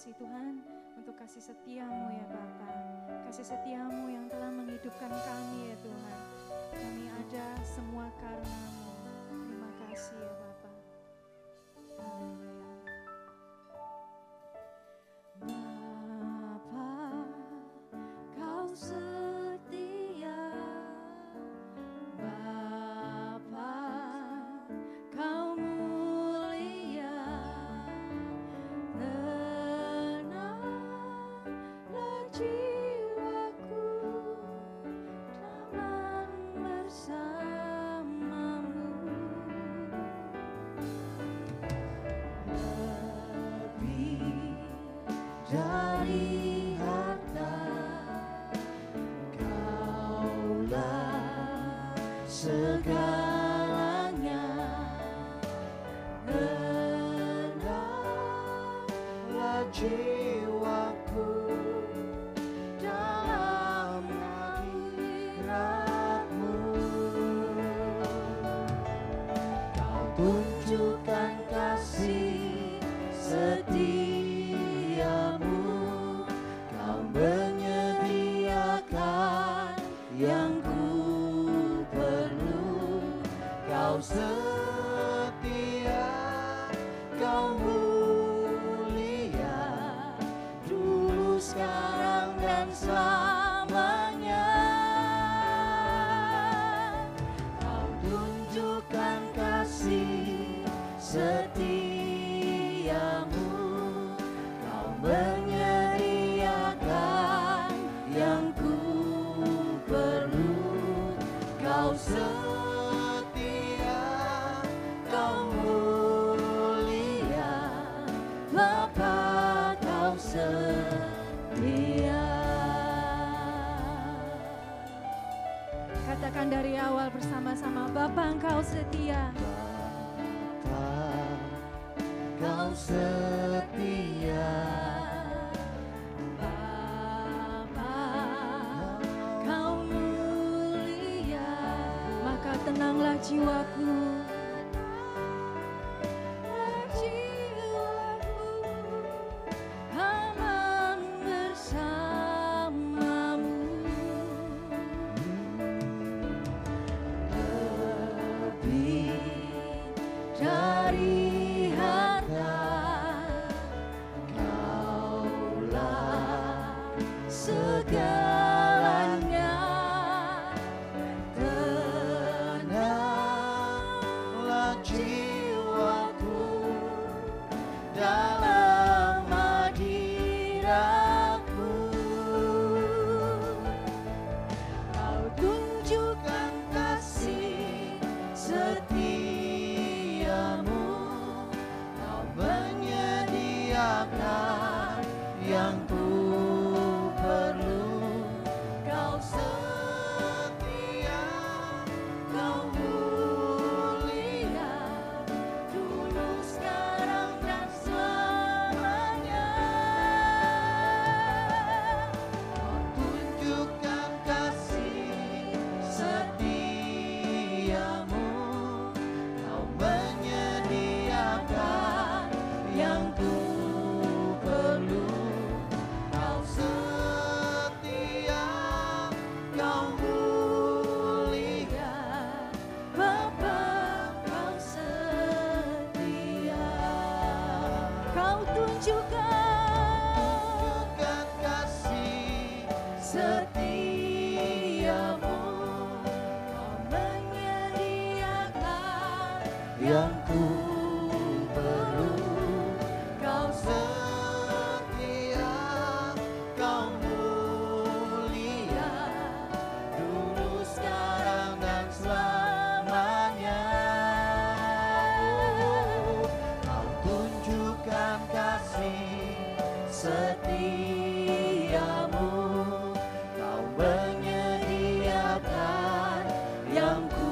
kasih Tuhan untuk kasih setiamu ya Bapa. Kasih setiamu yang telah menghidupkan kami ya Tuhan. Kami ada semua karena-Mu. Terima kasih ya Bapa. Haleluya. Bapa, Kau setia. Bapa, Kau mulia. Tenanglah jiwaku, damai bersama-Mu. Lebih dari harta, Kaulah segalanya. Tenanglah jiwaku dalam hadirat-Mu. Kau tunjukkan kasih setiamu. Kau menyediakan yang ku perlu. Kau setia, Kau mulia, dulu, sekarang, dan selamanya. Kau tunjukkan kasih setiamu. Kau menyediakan yang ku perlu. Kau setia, Kau mulia, Bapa, Kau setia. Katakan dari awal bersama-sama, Bapa, Engkau setia. Bapa, Kau setia. Bapa, Kau mulia, maka tenanglah jiwaku. Aman bersama-Mu. Lebih dari harta, Kaulah segalanya. Tenanglah jiwaku dalam hadirat-Mu. Kau tunjukkan kasih setiamu. Kau menyediakan yang ku perlu. Kau setia, Kau mulia, dulu, sekarang, dan selamanya. Kau tunjukkan kasih setiamu. Kau menyediakan yang ku perlu. Kau setia, Kau mulia, Bapa, Kau setia. Kau tunjukkan kasih setiamu. Kau menyediakan yang ku perlu. Kau setia, Kau mulia, dulu, sekarang, dan selamanya. Kau tunjukkan kasih setiamu. Kau menyediakan yang ku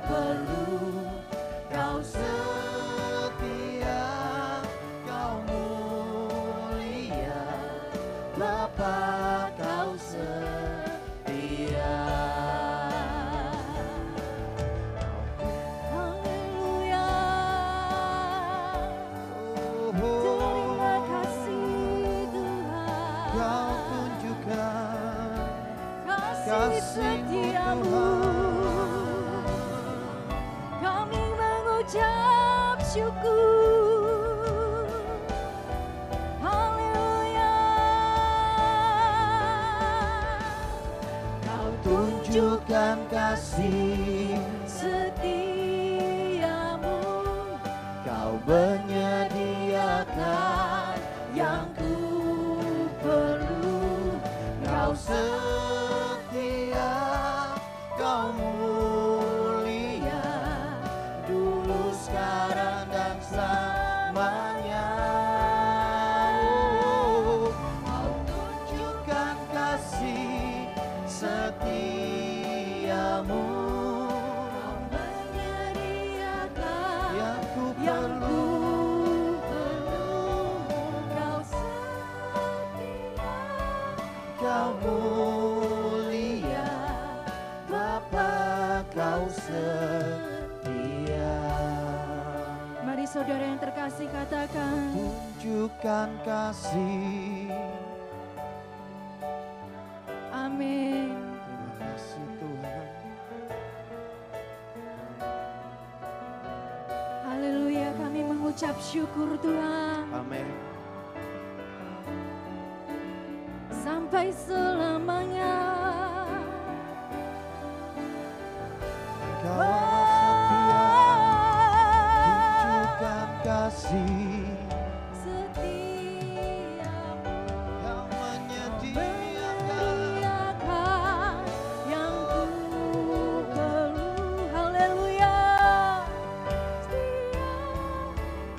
perlu. Kau setia, Kau mulia, Bapa, Kau setia. Haleluya. Terima kasih setiamu. Kami mengucap syukur. Haleluya. Kau tunjukkan kasih setiamu. Kau menyediakan yang ku perlu. Kau setia, kau mulia, dulu sekarang dan selamanya. Kau tunjukkan kasih setiamu. Kau menyediakan Yang ku yang perlu. Kau setia, Kau mulia, Bapa kau setia. Mari saudara yang terkasih katakan, Tunjukkan kasih. amin. Terima kasih Tuhan. Haleluya, kami mengucap syukur Tuhan. Amin. Sampai selamanya. Engkau Allah setia. Tunjukkan kasih. Setiamu Kau menyediakan. menyediakan yang ku perlu. Haleluya. Setia,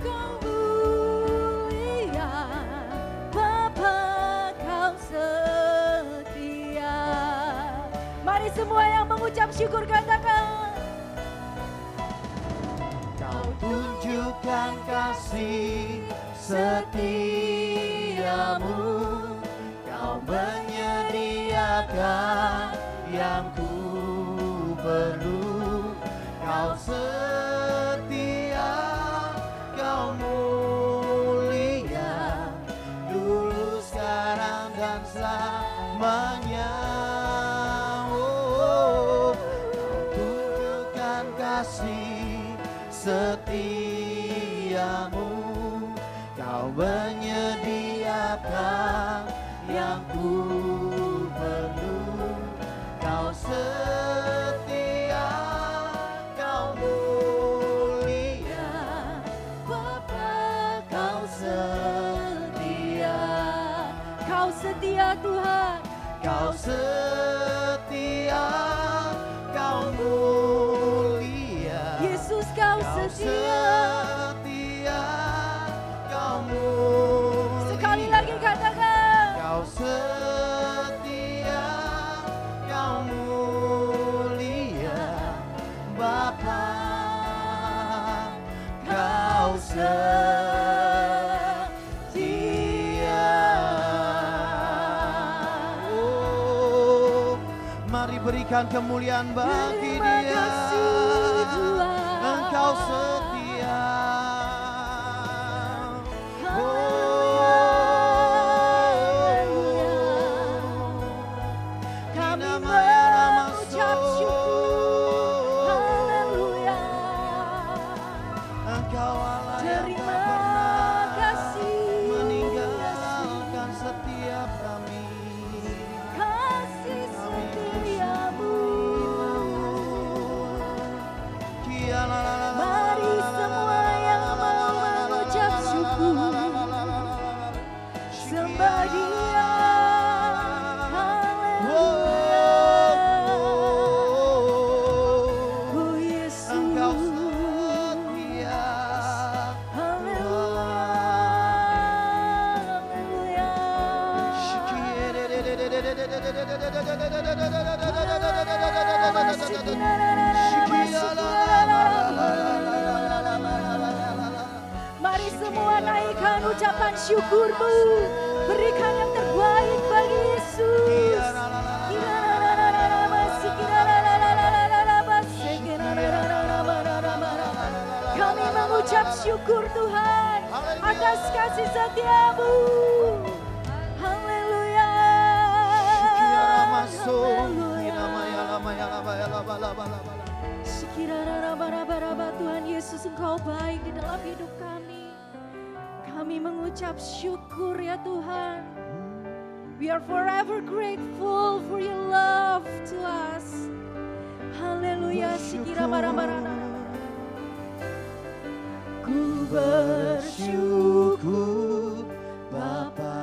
kau mulia, Bapa kau setia. Mari semua yang mengucap syukur katakan, Kau tunjukkan kasih setiamu. Kau menyediakan yang ku perlu. Kau setia, kau mulia, dulu sekarang dan selamanya. Oh, kau tunjukkan kasih setiamu. Kau menyediakan yang ku perlu. Kau setia, kau mulia, Bapa kau setia. Kau setia Tuhan. Kau setia, kau mulia. Yesus kau Kau setia. setia, kau mulia. Sekali lagi katakan, Kau setia, kau mulia, Bapa kau setia. Oh, mari berikan kemuliaan bagi Terima Dia. kasih, Tuhan. Engkau setia. Kami mengucap syukur. Haleluya. Engkau Allah yang Terima tak pernah kasih, meninggalkan setiap kami. kasih setiamu. Mari semua yang mau mengucap syukur, sembah Dia. Oh Yesus, Engkau setia. haleluya, Mari semua naikkan ucapan syukurmu, berikan yang terbaik bagi Yesus. Kami mengucap syukur Tuhan atas kasih setiamu. Haleluya. Haleluya. Tuhan Yesus, Engkau baik di dalam hidup kami. Kami mengucap syukur ya Tuhan. We are forever grateful for your love to us. Haleluya. Ku bersyukur Bapa.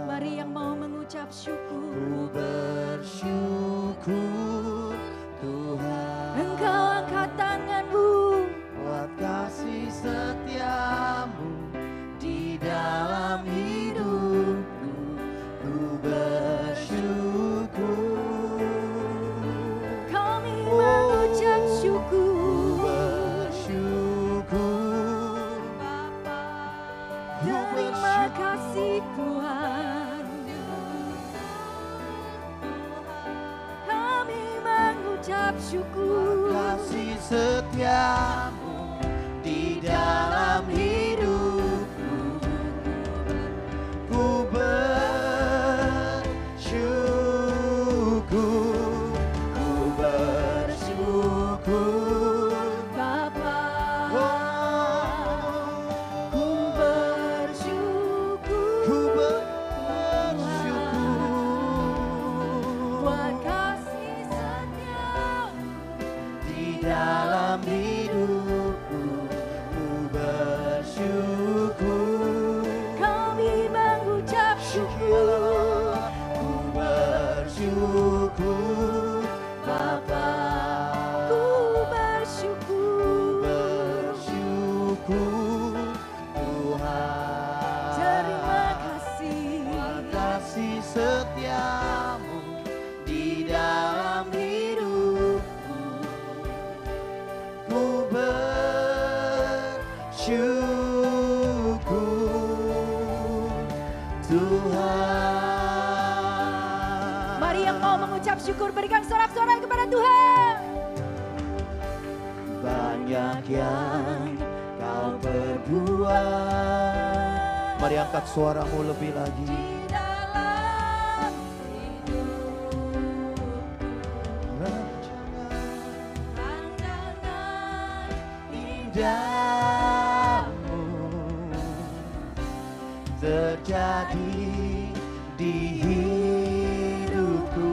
Mari yang mau mengucap syukur. Ku bersyukur Tuhan. Engkau angkat tanganmu Buat kasih setiamu di dalam hidupku. Ku bersyukur. Kami mengucap syukur. Bersyukur Bapa, terima kasih Tuhan. Kami mengucap syukur. kasih setiamu di dalam hidupku. Ku bersyukur. Ku bersyukur Bapa, ku bersyukur buat kasih setiamu. di dalam hidupku. Ku bersyukur. Kami mengucap syukur. Ku bersyukur Bapa. Ku bersyukur. Bersyukur Tuhan. Terima kasih. Kasih setiamu di dalam hidupku. Ku bersyukur Tuhan. Mari yang mau mengucap syukur berikan sorak-sorai kepada Tuhan. Banyak yang kau perbuat. Mari angkat suaramu lebih lagi. Di dalam hidup pandangan Indahmu terjadi di hidupku.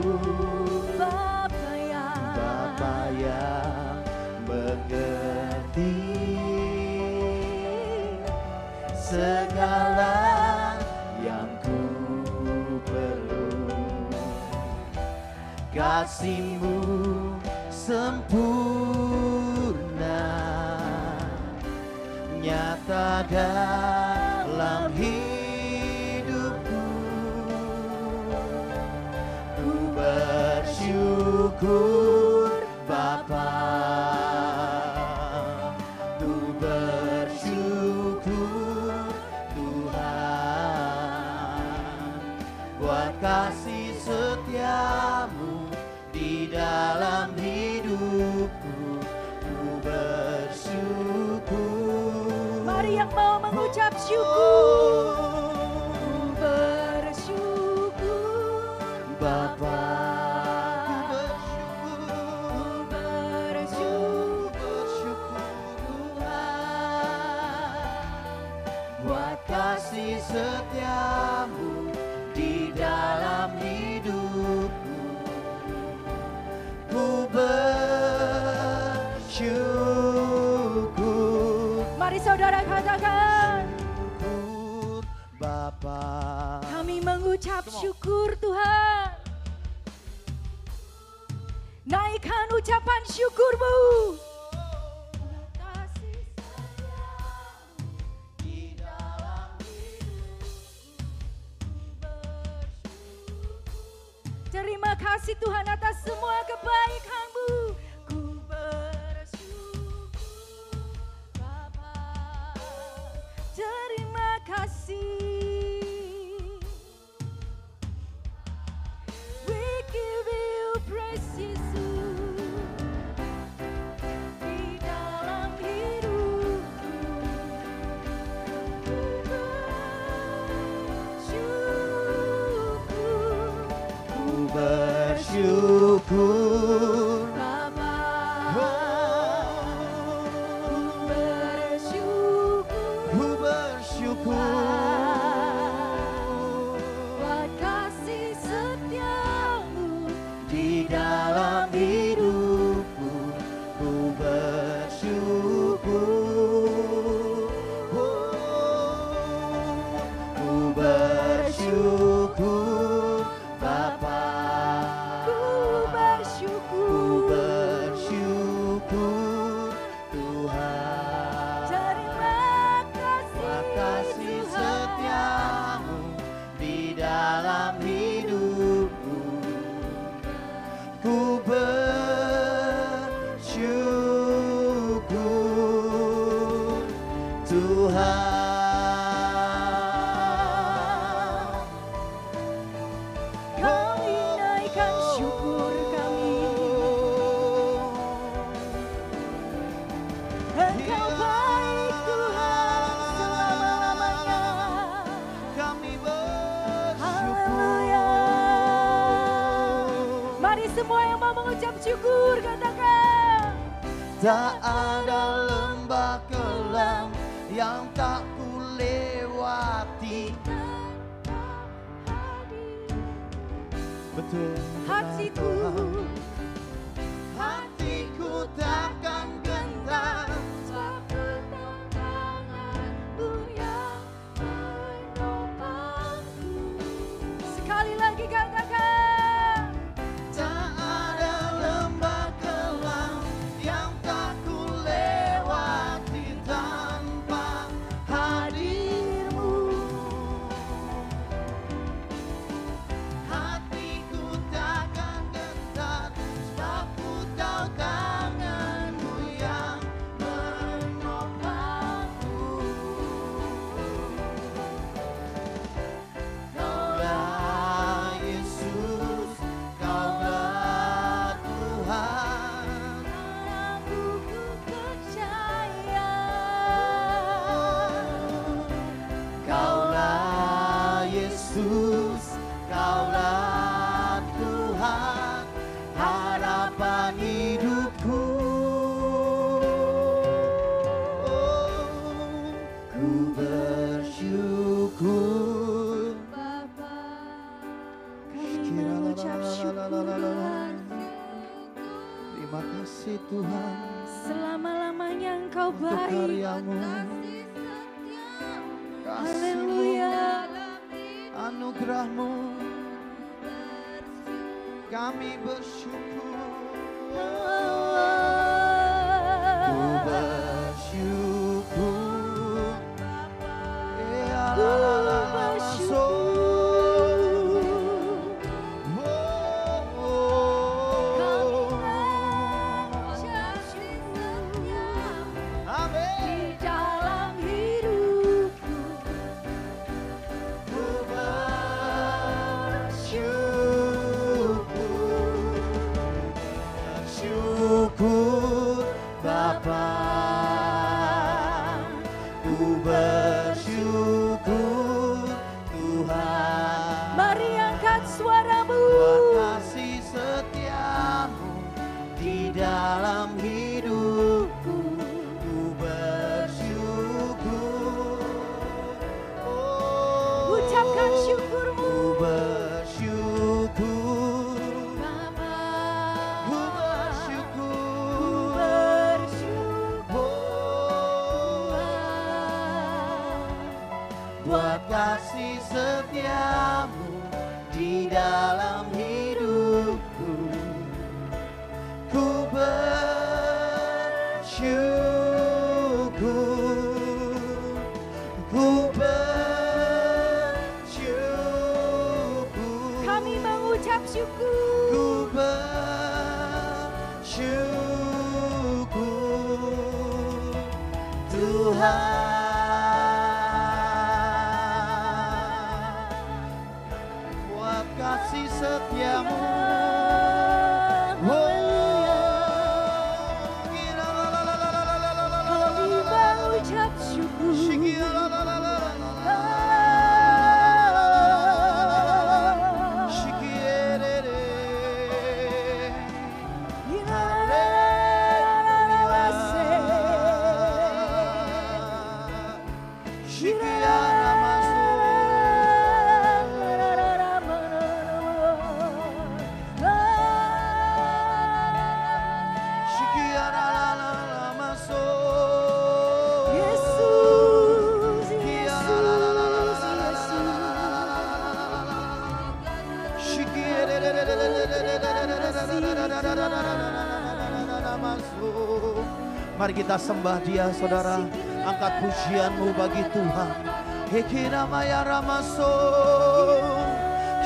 Bapa yang Bapa yang mengerti segala yang ku perlu. Kasih-Mu sempurna, nyata dalam hidupku. Ku bersyukur Bapa. Ku bersyukur Tuhan buat kasih setiamu di dalam hidupku. Ku bersyukur. Mari yang mau mengucap syukur. Ku bersyukur Bapa. Ku bersyukur Tuhan buat kasih setiamu di dalam hidupku. Ku bersyukur. Mari saudara katakan, Syukur Bapa. kami mengucap syukur Tuhan. Naikkan ucapan syukurmu. Kasih setiamu Di dalam Terima kasih Tuhan atas semua kebaikan-Mu. Ku bersyukur Bapa. Terima kasih. We give you praise Yesus. Di dalam hidupku. Ku bersyukur. bersyukur bersyukur Bapa. Ku bersyukur. Ku bersyukur Tuhan. Terima kasih Tuhan. setiamu di dalam hidupku. Ku bersyukur Tuhan. Kami naikkan syukur kami. Engkau baik Tuhan selama-lamanya. Kami Haleluya. bersyukur. Mari semua yang mau mengucap syukur katakan. Tak ada lembah kelam yang tak ku lewati. Betul. Hatiku, Hatiku takkan gentar. sekali lagi katakan. Tak ada lembah kelam yang tak ku lewati tanpa hadirmu. Hatiku takkan gentar sebab ku tahu tanganmu yang menopangku. Kaulah Yesus, Kaulah Tuhan. Aku percaya. Kaulah Yesus, Kaulah Tuhan, harapan hidupku. Ku bersyukur. Bapa, kami mengucap syukur Tuhan. Terima kasih Tuhan Selama-lamanya Engkau untuk baik. karyamu, kasih-Mu, Haleluya. anugerahmu. Kami bersyukur. Ku bersyukur. Ku bersyukur. Di dalam hidupku. Ku bersyukur. Syukur Bapa. Ku bersyukur Tuhan. Mari angkat suaramu. Buat kasih setiamu di dalam hidupku. Ku bersyukur. Oh, Ucapkan syukurmu. ku bersyukur. Bapa. Ku bersyukur. Ku bersyukur. Buat kasih setiamu di dalam hidupku. Ku bersyukur. Ku bersyukur. Kami mengucap syukur. Ku bersyukur Tuhan. Buat kasih setiamu. Kami mengucap syukur. Yesus, Mari kita sembah Dia, saudara. Angkat pujianmu bagi Tuhan. Hekira maya ramaso,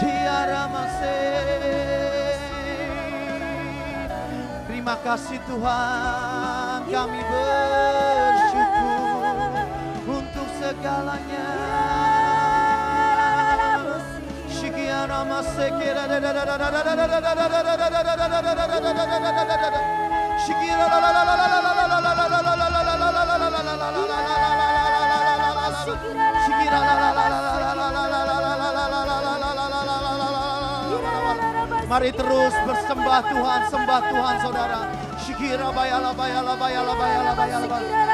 tiara mase. Terima kasih Tuhan, kami bersyukur untuk segalanya. Shikiara mase kira Shikira la la la la la la la la la la la la la la la la la la la. Shikira la la la la la la la la la la. Mari terus bersembah Tuhan, sembah Tuhan saudara. Shikira bayala bayala bayala bayala bayala.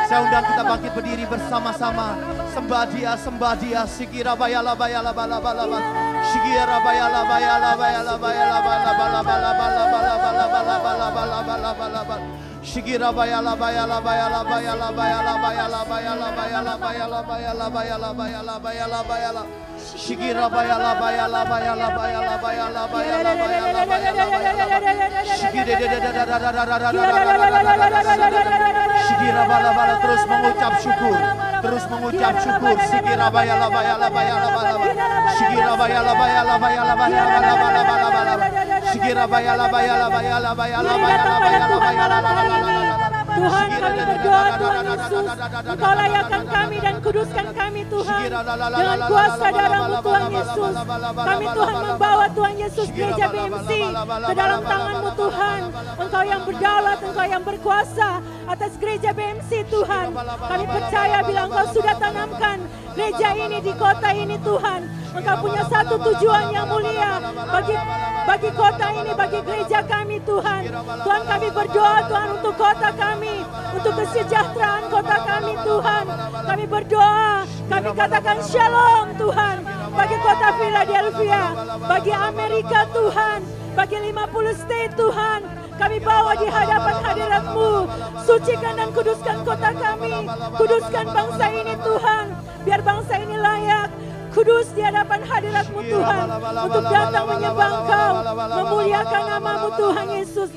Saya undang kita bangkit berdiri bersama-sama. Sembah Dia, sembah Dia. Shikira bayala bayala bala bala bala. Shikira bayala bayala bayala bayala bala bala bala bala bala bala bala bala bala bala bala bala. Shikira bayala bayala bayala bayala bayala bayala bayala bayala bayala bayala bayala bayala bayala bayala. Shikira bayala bayala bayala bayala bayala bayala bayala bayala bayala. Shikira bala bala terus mengucap syukur, terus mengucap syukur. Shikira bayala bayala bayala bayala. Shikira bayala bayala bayala bayala bayala bayala. Shikira bayala bayala bayala bayala bayala bayala bayala. Tuhan, kami berdoa Tuhan Yesus, Engkau layakkan kami dan kuduskan kami Tuhan dengan kuasa darah-Mu Tuhan Yesus. Kami Tuhan membawa Tuhan Yesus gereja BMC ke dalam tangan-Mu Tuhan. Engkau yang berdaulat, Engkau yang berkuasa atas gereja BMC Tuhan. Kami percaya bila Engkau sudah tanamkan gereja ini di kota ini Tuhan, Engkau punya satu tujuan yang mulia bagi kota ini, bagi gereja kami Tuhan. Tuhan, kami berdoa Tuhan untuk kota kami, untuk kesejahteraan kota kami Tuhan. Kami berdoa, kami katakan shalom Tuhan bagi kota Philadelphia, bagi Amerika Tuhan, bagi 50 state Tuhan. Kami bawa di hadapan hadirat-Mu, sucikan dan kuduskan kota kami, kuduskan bangsa ini Tuhan, biar bangsa ini layak kudus di hadapan hadirat-Mu Tuhan, untuk datang menyembah Engkau, memuliakan nama-Mu Tuhan Yesus.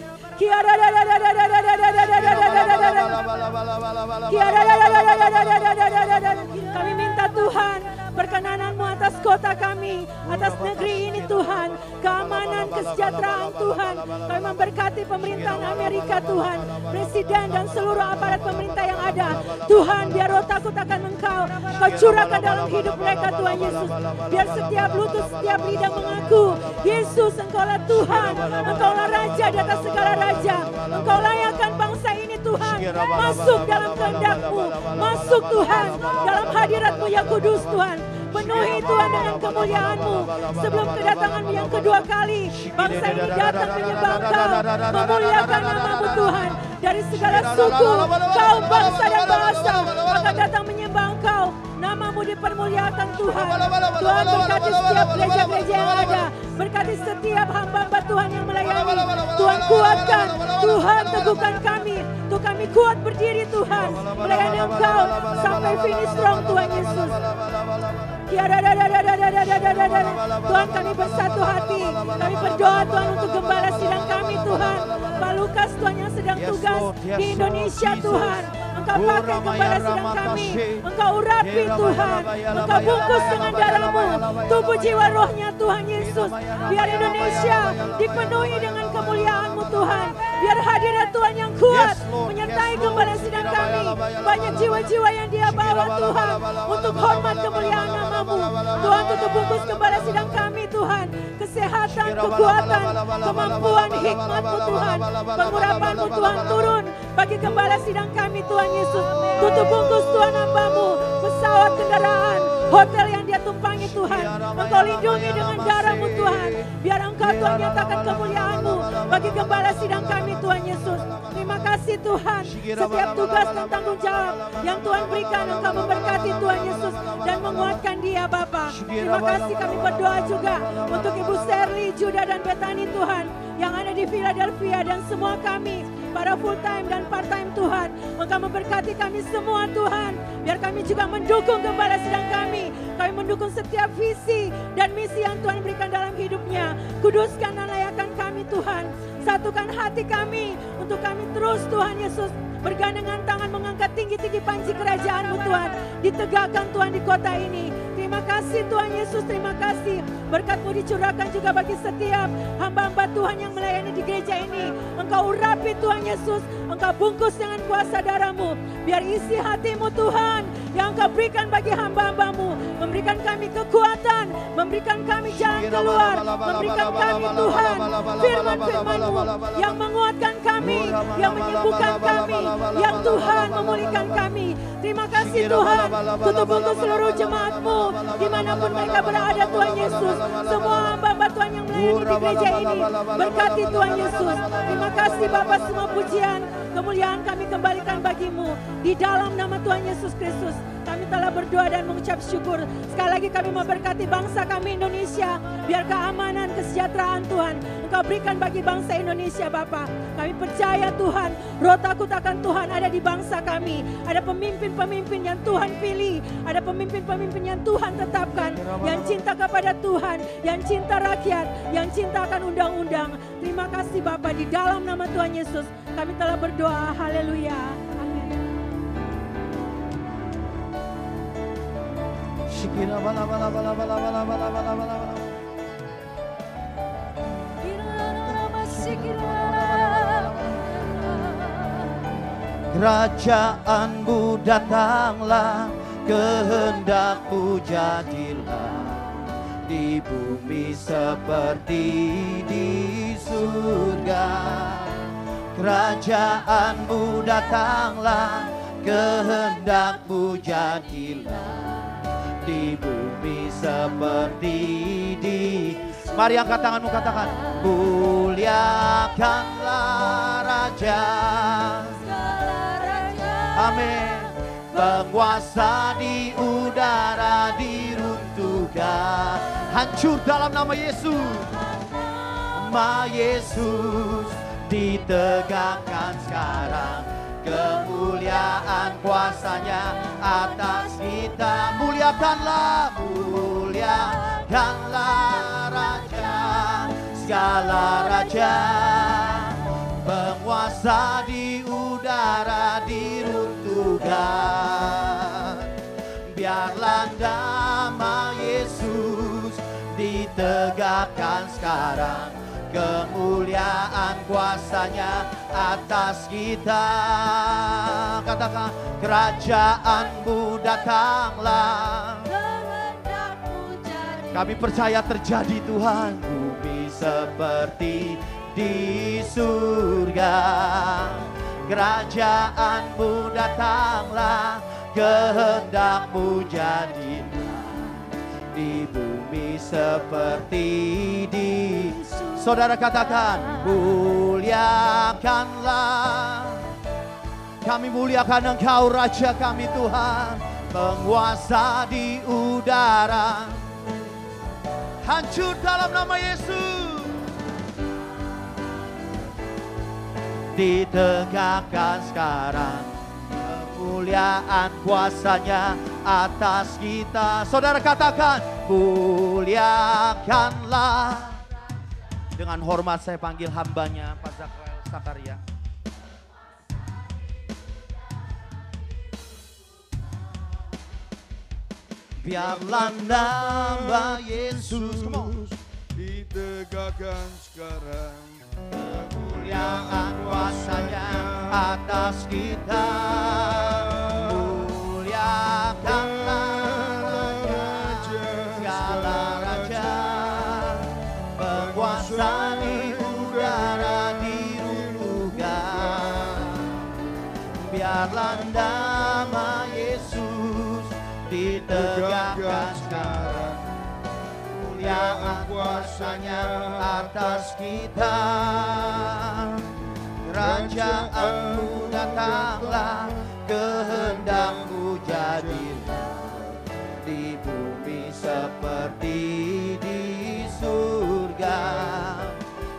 Kami minta Tuhan perkenanan-Mu atas kota kami, atas negeri ini Tuhan, keamanan, kesejahteraan Tuhan. Kami memberkati pemerintahan Amerika Tuhan, presiden dan seluruh aparat pemerintah yang ada. Tuhan, biar roh takut akan Engkau, Kau curahkan dalam hidup mereka Tuhan Yesus. Biar setiap lutut, setiap lidah mengaku, Yesus Engkaulah Tuhan, Engkaulah Raja di atas segala raja. Engkau layakkan bangsa ini Tuhan, masuk dalam kehendak-Mu, masuk Tuhan dalam hadirat-Mu yang kudus Tuhan. Penuhi Tuhan dengan kemuliaan-Mu. Sebelum kedatangan-Mu yang kedua kali, bangsa ini datang menyembah Engkau, memuliakan nama-Mu Tuhan. Dari segala suku, kaum, bangsa dan bahasa akan datang menyembah Engkau. Nama-Mu dipermuliakan Tuhan. Tuhan, berkati setiap gereja-gereja yang ada, berkati setiap hamba-hamba Tuhan yang melayani. Tuhan, kuatkan, Tuhan teguhkan kami, untuk kami kuat berdiri Tuhan, melayani Engkau sampai finish strong Tuhan Yesus. Tuhan, kami bersatu hati, kami berdoa Tuhan untuk gembala sidang kami Tuhan, Pak Lukas Tuhan yang sedang tugas di Indonesia Tuhan. Engkau pakai gembala sidang kami, Engkau urapi Tuhan, Engkau bungkus dengan darah-Mu, tubuh jiwa rohnya Tuhan Yesus. Biar Indonesia dipenuhi dengan kemuliaan-Mu Tuhan, biar hadirat Tuhan yang kuat menyertai gembala sidang kami. Banyak jiwa-jiwa yang Dia bawa Tuhan, untuk hormat kemuliaan nama-Mu. Tuhan, tutup bungkus gembala sidang kami Tuhan, kesehatan, kekuatan, kemampuan, hikmat-Mu Tuhan, pengurapan-Mu Tuhan turun bagi gembala sidang kami Tuhan Yesus. Tutup bungkus Tuhan hamba-Mu, pesawat, kendaraan, hotel yang Dia tumpangi Tuhan. Engkau lindungi dengan darah-Mu Tuhan, biar Engkau Tuhan nyatakan kemuliaan-Mu bagi gembala sidang kami Tuhan Yesus. Terima kasih Tuhan, setiap tugas dan tanggung jawab yang Tuhan berikan, Engkau memberkati Tuhan Yesus dan menguatkan dia Bapa. Terima kasih, kami berdoa juga untuk Ibu Serly, Judah dan Bethany Tuhan, yang ada di Philadelphia dan semua kami, para full time dan part time Tuhan. Engkau memberkati kami semua Tuhan, biar kami juga mendukung gembala sidang kami. Kami mendukung setiap visi dan misi yang Tuhan berikan dalam hidupnya. Kuduskan dan layakkan kami Tuhan. Satukan hati kami untuk kami terus Tuhan Yesus bergandengan tangan mengangkat tinggi-tinggi panji kerajaan-Mu Tuhan. Ditegakkan Tuhan di kota ini. Terima kasih Tuhan Yesus, terima kasih. Berkat-Mu dicurahkan juga bagi setiap hamba-hamba Tuhan yang melayani di gereja ini. Engkau urapi Tuhan Yesus, Engkau bungkus dengan kuasa darah-Mu. Biar isi hati-Mu Tuhan yang Engkau berikan bagi hamba-hamba-Mu. Memberikan kami kekuatan, memberikan kami jalan keluar, memberikan kami Tuhan firman-firman-Mu yang menguatkan kami, yang menyembuhkan kami, yang Tuhan memulihkan kami. Terima kasih Tuhan, tutup untuk seluruh jemaat-Mu dimanapun mereka berada Tuhan Yesus. Semua hamba-hamba Tuhan yang melayani di gereja ini, berkati Tuhan Yesus. Terima kasih Bapa, semua pujian, kemuliaan kami kembalikan bagi-Mu. Di dalam nama Tuhan Yesus Kristus, kami telah berdoa dan mengucap syukur. Sekali lagi kami memberkati bangsa kami Indonesia. Biar keamanan, kesejahteraan Tuhan Engkau berikan bagi bangsa Indonesia Bapa. Kami percaya Tuhan, roh takut akan Tuhan ada di bangsa kami. Ada pemimpin-pemimpin yang Tuhan pilih. Ada pemimpin-pemimpin yang Tuhan tetapkan. Yang cinta kepada Tuhan, yang cinta rakyat, yang cinta akan undang-undang. Terima kasih Bapa, di dalam nama Tuhan Yesus kami telah berdoa. Haleluya. Shikira bala bala bala bala bala bala bala bala bala. Kerajaan-Mu datanglah, kehendak-Mu jadilah di bumi seperti di surga. Kerajaan-Mu datanglah, kehendak-Mu jadilah di bumi seperti di. Mari angkat tanganmu, katakan, muliakanlah Raja. Amin. Penguasa di udara diruntuhkan, hancur dalam nama Yesus. Nama Yesus ditegakkan sekarang. Kemuliaan kuasanya atas kita. Muliakanlah, muliakanlah Raja, segala raja. Penguasa di udara diruntuhkan. Biarlah nama Yesus ditegakkan sekarang. Kemuliaan kuasanya atas kita. Katakan, kerajaan-Mu datanglah. Kami percaya terjadi Tuhan. Bumi seperti di surga. Kerajaan-Mu datanglah, kehendak-Mu jadilah di bumi seperti di. Saudara katakan, muliakanlah. Kami muliakan Engkau Raja kami Tuhan. Penguasa di udara, hancur dalam nama Yesus. Ditegakkan sekarang. Kemuliaan kuasanya atas kita. Saudara katakan, muliakanlah. Dengan hormat saya panggil hambanya Pak Zakrel Sakaria. Biarlah nama Yesus ditegakkan sekarang. Kemuliaan kuasanya atas kita. Muliakanlah Raja, segala raja. Penguasa di udara diruntuhkan. Biarlah nama Yesus ditegakkan sekarang. Kemuliaan kuasanya atas kita. Kerajaan-Mu datanglah, kehendak-Mu jadilah di bumi seperti di surga.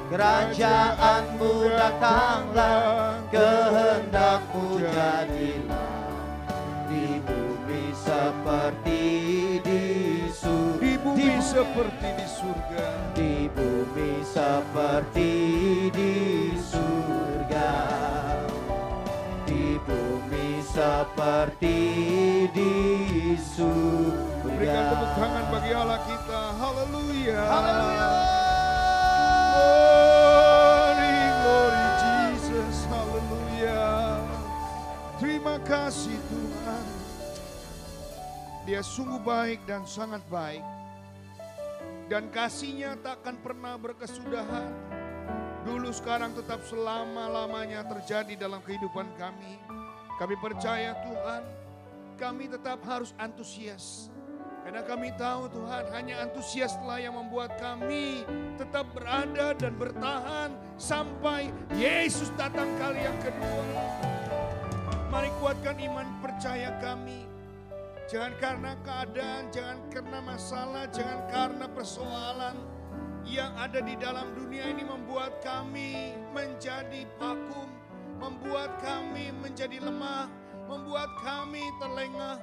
Kerajaan-Mu datanglah, kehendak-Mu jadilah di bumi seperti di surga. Di bumi seperti di surga. Di bumi seperti di surga. Di seperti di surga. Berikan tepuk tangan bagi Allah kita. Haleluya. Haleluya. Glory, glory Jesus. Haleluya. Terima kasih Tuhan. Dia sungguh baik dan sangat baik. Dan kasih-Nya takkan pernah berkesudahan. Dulu, sekarang, tetap selama-lamanya terjadi dalam kehidupan kami. Kami percaya Tuhan, kami tetap harus antusias. Karena kami tahu Tuhan, hanya antusiaslah yang membuat kami tetap berada dan bertahan sampai Yesus datang kali yang kedua. Mari kuatkan iman percaya kami. Jangan karena keadaan, jangan karena masalah, jangan karena persoalan yang ada di dalam dunia ini membuat kami menjadi vakum, membuat kami menjadi lemah, membuat kami terlengah.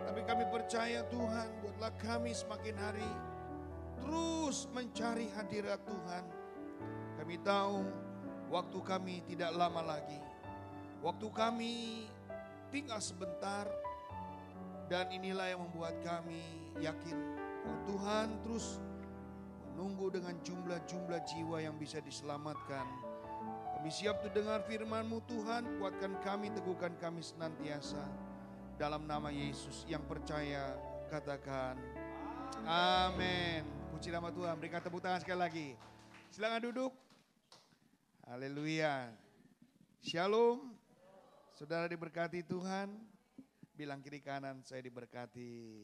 Tapi kami percaya Tuhan, buatlah kami semakin hari terus mencari hadirat Tuhan. Kami tahu waktu kami tidak lama lagi. Waktu kami tinggal sebentar. Dan inilah yang membuat kami yakin bahwa Tuhan terus menunggu dengan jumlah-jumlah jiwa yang bisa diselamatkan. Kami siap untuk dengar firman-Mu Tuhan, kuatkan kami, teguhkan kami senantiasa. Dalam nama Yesus yang percaya, katakan amin. Puji nama Tuhan, berikan tepuk tangan sekali lagi. Silakan duduk. Haleluya. Shalom. Saudara diberkati Tuhan. Bilang kiri kanan, saya diberkati.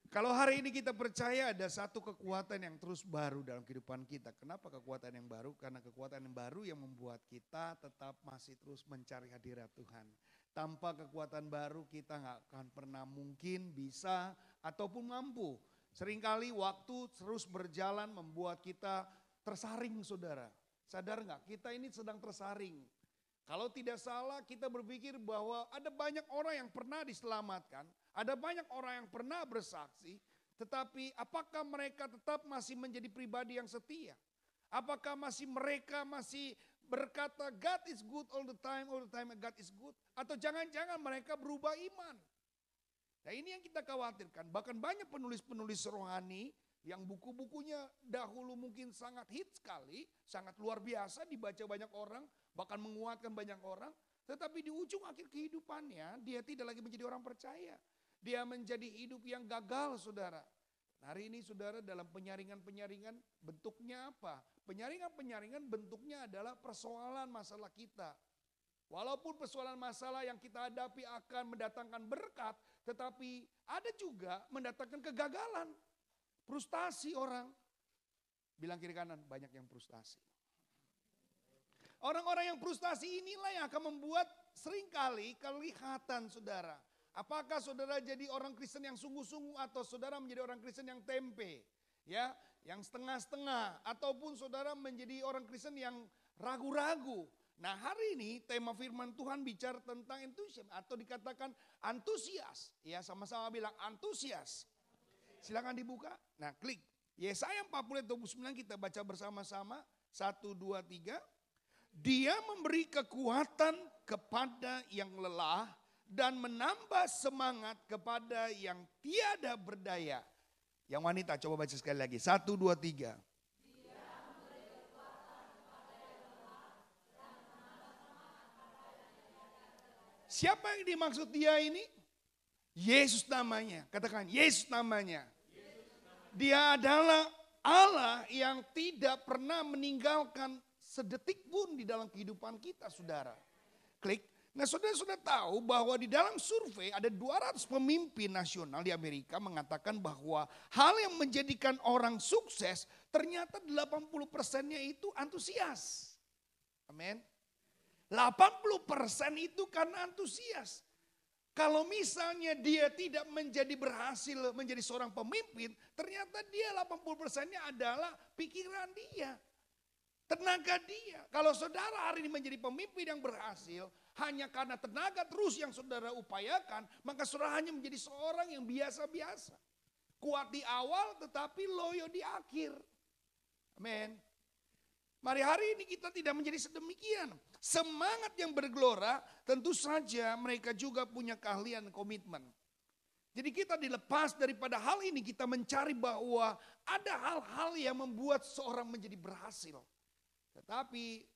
Kalau hari ini kita percaya ada satu kekuatan yang terus baru dalam kehidupan kita. Kenapa kekuatan yang baru? Karena kekuatan yang baru yang membuat kita tetap masih terus mencari hadirat Tuhan. Tanpa kekuatan baru kita gak akan pernah mungkin bisa ataupun mampu. Seringkali waktu terus berjalan membuat kita tersaring saudara. Sadar gak? Kita ini sedang tersaring. Kalau tidak salah kita berpikir bahwa ada banyak orang yang pernah diselamatkan, ada banyak orang yang pernah bersaksi, tetapi apakah mereka tetap masih menjadi pribadi yang setia? Apakah mereka masih berkata God is good all the time God is good? Atau jangan-jangan mereka berubah iman? Nah ini yang kita khawatirkan, bahkan banyak penulis-penulis rohani yang buku-bukunya dahulu mungkin sangat hit sekali, sangat luar biasa dibaca banyak orang, bahkan menguatkan banyak orang. Tetapi di ujung akhir kehidupannya dia tidak lagi menjadi orang percaya. Dia menjadi hidup yang gagal saudara. Nah, hari ini saudara dalam penyaringan-penyaringan bentuknya apa? Penyaringan-penyaringan bentuknya adalah persoalan masalah kita. Walaupun persoalan masalah yang kita hadapi akan mendatangkan berkat, tetapi ada juga mendatangkan kegagalan. Frustasi orang. Bilang kiri kanan, banyak yang frustasi. Orang-orang yang frustasi inilah yang akan membuat seringkali kelihatan saudara. Apakah saudara jadi orang Kristen yang sungguh-sungguh atau saudara menjadi orang Kristen yang tempe. Ya, yang setengah-setengah. Ataupun saudara menjadi orang Kristen yang ragu-ragu. Nah hari ini tema firman Tuhan bicara tentang entusiasme atau dikatakan antusias. Ya sama-sama bilang antusias. Silakan dibuka. Nah klik. Yesaya 40:29 kita baca bersama-sama. 1, 2, 3. Dia memberi kekuatan kepada yang lelah dan menambah semangat kepada yang tiada berdaya. Yang wanita coba baca sekali lagi. 1, 2, 3. Siapa yang dimaksud dia ini? Yesus namanya. Katakan Yesus namanya. Dia adalah Allah yang tidak pernah meninggalkan sedetik pun di dalam kehidupan kita saudara. Klik. Nah saudara sudah tahu bahwa di dalam survei ada 200 pemimpin nasional di Amerika mengatakan bahwa hal yang menjadikan orang sukses ternyata 80%-nya itu antusias. Amin. 80% itu karena antusias. Kalau misalnya dia tidak berhasil menjadi seorang pemimpin, ternyata dia 80%-nya adalah pikiran dia. Tenaga dia. Kalau saudara hari ini menjadi pemimpin yang berhasil, hanya karena tenaga terus yang saudara upayakan, maka saudara hanya menjadi seorang yang biasa-biasa. Kuat di awal tetapi loyo di akhir. Amin. Mari hari ini kita tidak menjadi sedemikian. Semangat yang bergelora tentu saja mereka juga punya keahlian komitmen. Jadi kita dilepas daripada hal ini, kita mencari bahwa ada hal-hal yang membuat seorang menjadi berhasil. Tetapi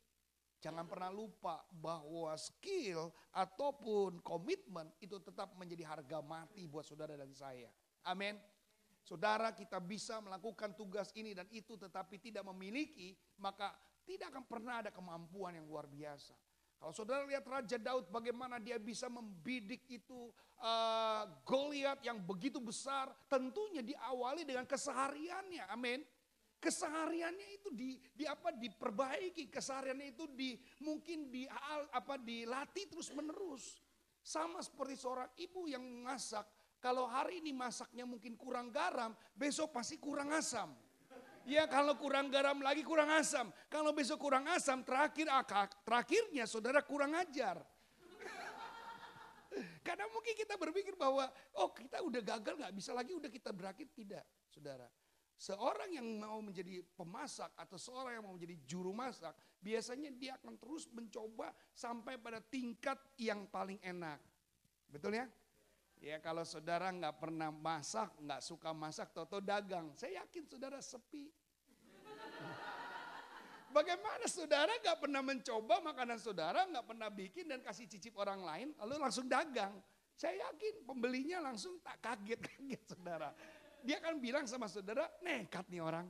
jangan pernah lupa bahwa skill ataupun komitmen itu tetap menjadi harga mati buat saudara dan saya. Amin. Saudara, kita bisa melakukan tugas ini dan itu tetapi tidak memiliki, maka tidak akan pernah ada kemampuan yang luar biasa. Kalau saudara lihat Raja Daud bagaimana dia bisa membidik itu Goliat yang begitu besar, tentunya diawali dengan kesehariannya. Amin. Kesehariannya itu diperbaiki, kesehariannya itu mungkin dilatih terus menerus. Sama seperti seorang ibu yang masak. Kalau hari ini masaknya mungkin kurang garam, besok pasti kurang asam. Ya kalau kurang garam lagi kurang asam. Kalau besok kurang asam, terakhirnya saudara kurang ajar. Karena mungkin kita berpikir bahwa kita udah gagal, gak bisa lagi, udah kita berakhir. Tidak, saudara. Seorang yang mau menjadi pemasak atau seorang yang mau menjadi juru masak, biasanya dia akan terus mencoba sampai pada tingkat yang paling enak. Betul ya? Ya kalau saudara nggak pernah masak, nggak suka masak, toto dagang, saya yakin saudara sepi. Bagaimana saudara nggak pernah mencoba makanan saudara, nggak pernah bikin dan kasih cicip orang lain, lalu langsung dagang. Saya yakin pembelinya langsung tak kaget saudara. Dia akan bilang sama saudara, nekat nih orang.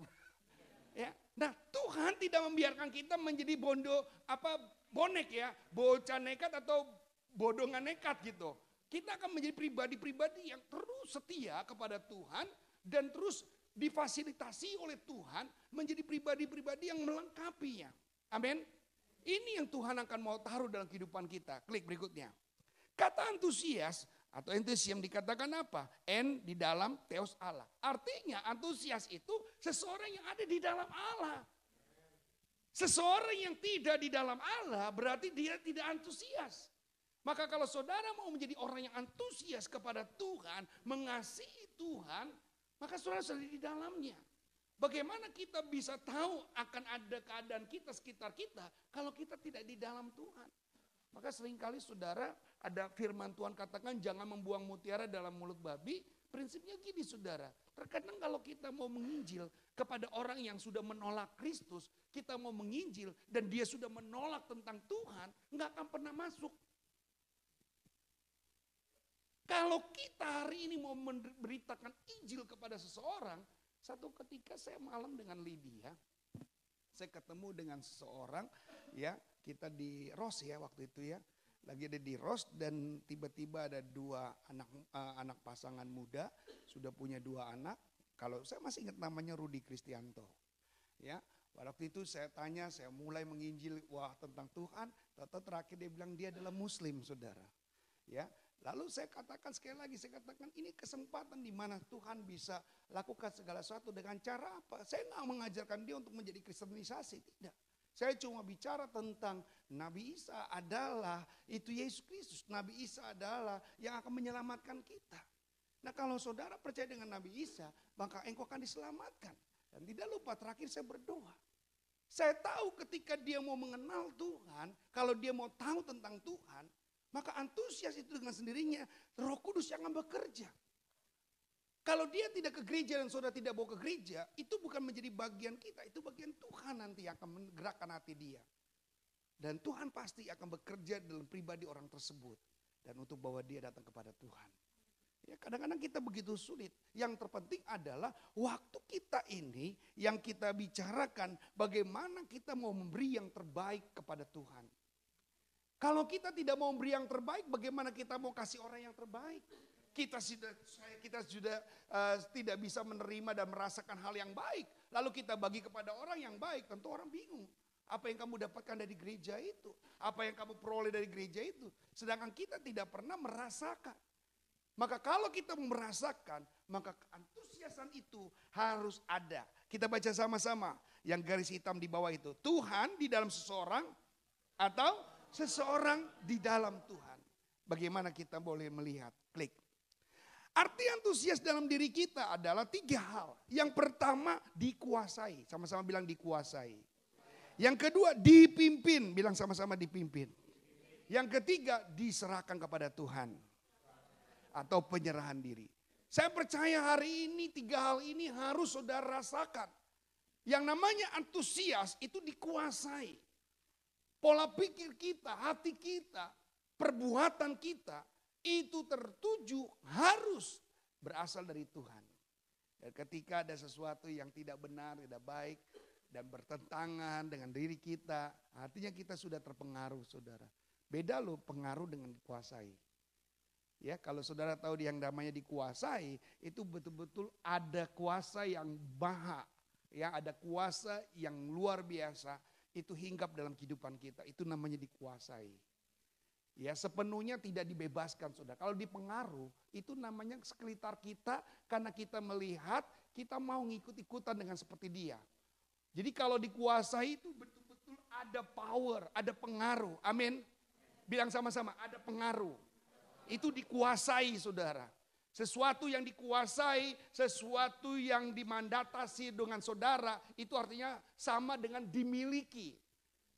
Ya, nah Tuhan tidak membiarkan kita menjadi bonek ya, bocah nekat atau bodoh nggak nekat gitu. Kita akan menjadi pribadi-pribadi yang terus setia kepada Tuhan dan terus difasilitasi oleh Tuhan menjadi pribadi-pribadi yang melengkapinya. Amin. Ini yang Tuhan akan mau taruh dalam kehidupan kita. Klik berikutnya. Kata antusias atau entusias dikatakan apa? En di dalam theos Allah. Artinya antusias itu seseorang yang ada di dalam Allah. Seseorang yang tidak di dalam Allah berarti dia tidak antusias. Maka kalau saudara mau menjadi orang yang antusias kepada Tuhan, mengasihi Tuhan, maka saudara sudah di dalamnya. Bagaimana kita bisa tahu akan ada keadaan kita sekitar kita kalau kita tidak di dalam Tuhan? Maka seringkali saudara ada firman Tuhan katakan jangan membuang mutiara dalam mulut babi. Prinsipnya gini saudara, terkadang kalau kita mau menginjil kepada orang yang sudah menolak Kristus, kita mau menginjil dan dia sudah menolak tentang Tuhan, nggak akan pernah masuk. Kalau kita hari ini mau memberitakan Injil kepada seseorang, satu ketika saya malam dengan Lydia, saya ketemu dengan seseorang, ya kita di Ros ya waktu itu ya, lagi ada di Ros dan tiba-tiba ada dua anak pasangan muda, sudah punya dua anak. Kalau saya masih ingat namanya Rudi Kristianto, ya. Waktu itu saya tanya, saya mulai menginjil tentang Tuhan, terakhir dia bilang dia adalah Muslim, saudara, ya. Lalu saya katakan sekali lagi, ini kesempatan di mana Tuhan bisa lakukan segala sesuatu dengan cara apa? Saya nggak mengajarkan dia untuk menjadi kristenisasi, tidak. Saya cuma bicara tentang Nabi Isa adalah itu Yesus Kristus. Nabi Isa adalah yang akan menyelamatkan kita. Nah kalau saudara percaya dengan Nabi Isa, maka engkau akan diselamatkan. Dan tidak lupa terakhir saya berdoa. Saya tahu ketika dia mau mengenal Tuhan, kalau dia mau tahu tentang Tuhan, maka antusias itu dengan sendirinya Roh Kudus yang akan bekerja. Kalau dia tidak ke gereja dan saudara tidak bawa ke gereja, itu bukan menjadi bagian kita, itu bagian Tuhan nanti yang akan menggerakkan hati dia. Dan Tuhan pasti akan bekerja dalam pribadi orang tersebut dan untuk bawa dia datang kepada Tuhan. Ya, kadang-kadang kita begitu sulit. Yang terpenting adalah waktu kita ini yang kita bicarakan bagaimana kita mau memberi yang terbaik kepada Tuhan. Kalau kita tidak mau memberi yang terbaik, bagaimana kita mau kasih orang yang terbaik? Kita sudah tidak bisa menerima dan merasakan hal yang baik. Lalu kita bagi kepada orang yang baik, tentu orang bingung. Apa yang kamu dapatkan dari gereja itu? Apa yang kamu peroleh dari gereja itu? Sedangkan kita tidak pernah merasakan. Maka kalau kita merasakan, maka keantusiasan itu harus ada. Kita baca sama-sama yang garis hitam di bawah itu. Tuhan di dalam seseorang atau seseorang di dalam Tuhan. Bagaimana kita boleh melihat? Klik. Arti antusias dalam diri kita adalah 3 hal. Yang pertama dikuasai. Sama-sama bilang dikuasai. Yang kedua dipimpin, bilang sama-sama dipimpin. Yang ketiga diserahkan kepada Tuhan atau penyerahan diri. Saya percaya hari ini 3 hal ini harus saudara rasakan. Yang namanya antusias itu dikuasai. Pola pikir kita, hati kita, perbuatan kita itu tertuju harus berasal dari Tuhan. Dan ketika ada sesuatu yang tidak benar, tidak baik dan bertentangan dengan diri kita, artinya kita sudah terpengaruh, saudara. Beda loh pengaruh dengan dikuasai. Ya, kalau saudara tahu yang namanya dikuasai, itu betul-betul ada kuasa yang maha, ya, ada kuasa yang luar biasa, itu hinggap dalam kehidupan kita, itu namanya dikuasai. Ya, sepenuhnya tidak dibebaskan, saudara. Kalau dipengaruh, itu namanya sekelitar kita, karena kita melihat, kita mau ngikut-ikutan dengan seperti dia. Jadi kalau dikuasai itu betul-betul ada power, ada pengaruh, amin. Bilang sama-sama, ada pengaruh. Itu dikuasai, saudara. Sesuatu yang dikuasai, sesuatu yang dimandatasi dengan saudara, itu artinya sama dengan dimiliki.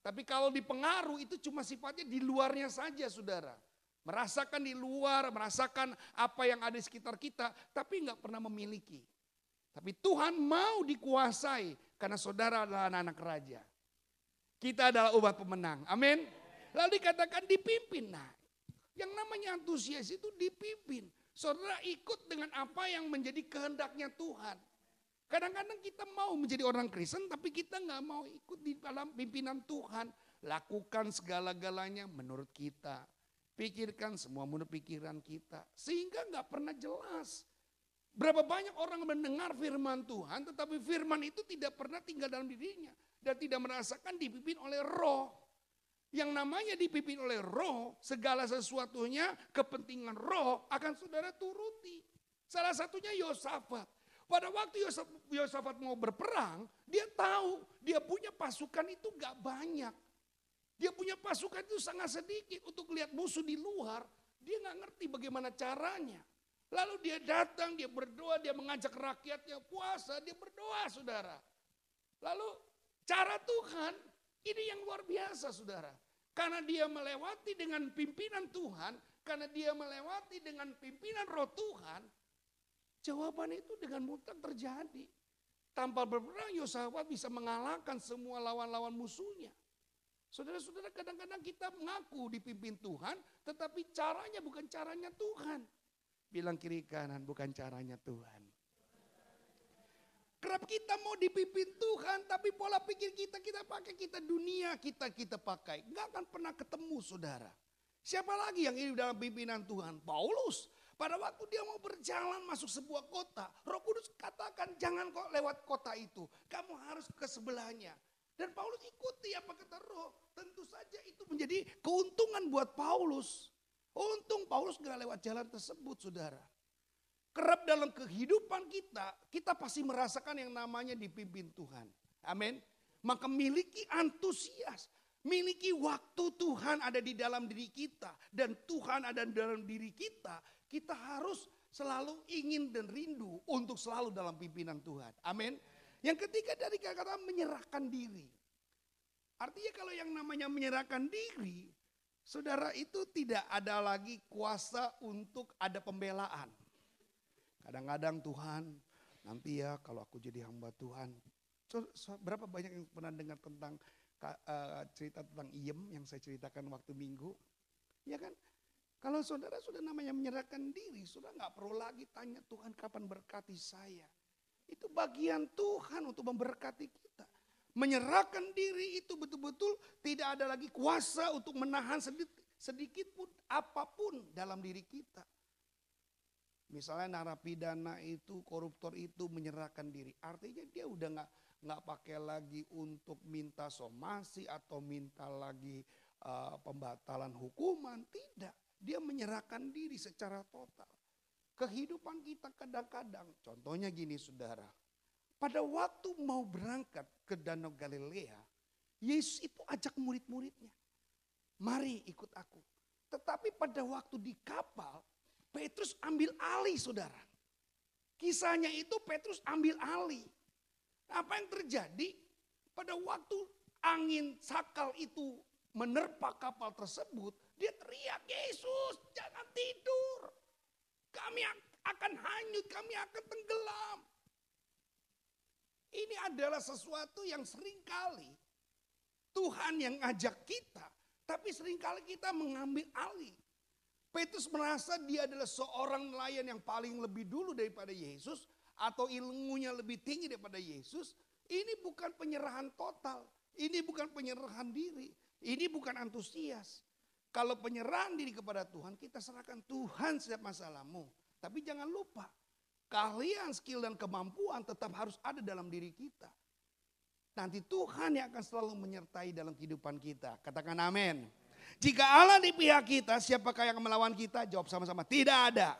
Tapi kalau dipengaruh itu cuma sifatnya di luarnya saja, saudara. Merasakan di luar, merasakan apa yang ada di sekitar kita, tapi nggak pernah memiliki. Tapi Tuhan mau dikuasai, karena saudara adalah anak-anak raja. Kita adalah umat pemenang, amin. Lalu dikatakan dipimpin. Nah, yang namanya antusias itu dipimpin. Saudara ikut dengan apa yang menjadi kehendaknya Tuhan. Kadang-kadang kita mau menjadi orang Kristen tapi kita nggak mau ikut di dalam pimpinan Tuhan. Lakukan segala-galanya menurut kita. Pikirkan semua menurut pikiran kita. Sehingga nggak pernah jelas. Berapa banyak orang mendengar firman Tuhan tetapi firman itu tidak pernah tinggal dalam dirinya. Dan tidak merasakan dipimpin oleh roh. Yang namanya dipimpin oleh roh, segala sesuatunya kepentingan roh akan saudara turuti. Salah satunya Yosafat. Pada waktu Yosafat mau berperang, dia tahu dia punya pasukan itu gak banyak. Dia punya pasukan itu sangat sedikit untuk lihat musuh di luar. Dia gak ngerti bagaimana caranya. Lalu dia datang, dia berdoa, dia mengajak rakyatnya puasa, dia berdoa, saudara. Lalu cara Tuhan ini yang luar biasa, saudara. Karena dia melewati dengan pimpinan Tuhan, karena dia melewati dengan pimpinan roh Tuhan, jawaban itu dengan mudah terjadi. Tanpa berperang, Yosafat bisa mengalahkan semua lawan-lawan musuhnya. Saudara-saudara, kadang-kadang kita mengaku dipimpin Tuhan, tetapi caranya bukan caranya Tuhan. Bilang kiri kanan, bukan caranya Tuhan. Kerap kita mau dipimpin Tuhan, tapi pola pikir kita pakai, kita dunia kita pakai. Gak akan pernah ketemu, saudara. Siapa lagi yang hidup dalam pimpinan Tuhan? Paulus. Pada waktu dia mau berjalan masuk sebuah kota, Roh Kudus katakan jangan kok lewat kota itu. Kamu harus ke sebelahnya. Dan Paulus ikuti apa kata Roh. Tentu saja itu menjadi keuntungan buat Paulus. Untung Paulus gak lewat jalan tersebut, saudara. Kerap dalam kehidupan kita pasti merasakan yang namanya dipimpin Tuhan. Amin. Maka miliki antusias. Miliki waktu Tuhan ada di dalam diri kita. Dan Tuhan ada di dalam diri kita. Kita harus selalu ingin dan rindu untuk selalu dalam pimpinan Tuhan. Amin. Yang ketiga dari kata menyerahkan diri. Artinya kalau yang namanya menyerahkan diri. Saudara, itu tidak ada lagi kuasa untuk ada pembelaan. Kadang-kadang Tuhan, nanti ya kalau aku jadi hamba Tuhan. Berapa banyak yang pernah dengar tentang cerita tentang Iem yang saya ceritakan waktu Minggu. Ya kan? Kalau saudara sudah namanya menyerahkan diri, saudara gak perlu lagi tanya Tuhan kapan berkati saya. Itu bagian Tuhan untuk memberkati kita. Menyerahkan diri itu betul-betul tidak ada lagi kuasa untuk menahan sedikit pun apapun dalam diri kita. Misalnya narapidana itu, koruptor itu menyerahkan diri. Artinya dia udah nggak pakai lagi untuk minta somasi atau minta lagi pembatalan hukuman. Tidak, dia menyerahkan diri secara total. Kehidupan kita kadang-kadang, contohnya gini saudara. Pada waktu mau berangkat ke Danau Galilea, Yesus itu ajak murid-muridnya. Mari ikut aku. Tetapi pada waktu di kapal, Petrus ambil alih, saudara. Kisahnya itu Petrus ambil alih. Apa yang terjadi? Pada waktu angin sakal itu menerpa kapal tersebut, dia teriak, Yesus jangan tidur. Kami akan hanyut, kami akan tenggelam. Ini adalah sesuatu yang seringkali Tuhan yang ngajak kita, tapi seringkali kita mengambil alih. Petrus merasa dia adalah seorang nelayan yang paling lebih dulu daripada Yesus, atau ilmunya lebih tinggi daripada Yesus. Ini bukan penyerahan total, ini bukan penyerahan diri, ini bukan antusias. Kalau penyerahan diri kepada Tuhan, kita serahkan Tuhan setiap masalahmu. Tapi jangan lupa, keahlian, skill dan kemampuan tetap harus ada dalam diri kita. Nanti Tuhan yang akan selalu menyertai dalam kehidupan kita. Katakan amin. Jika Allah di pihak kita, siapakah yang melawan kita? Jawab sama-sama, tidak ada.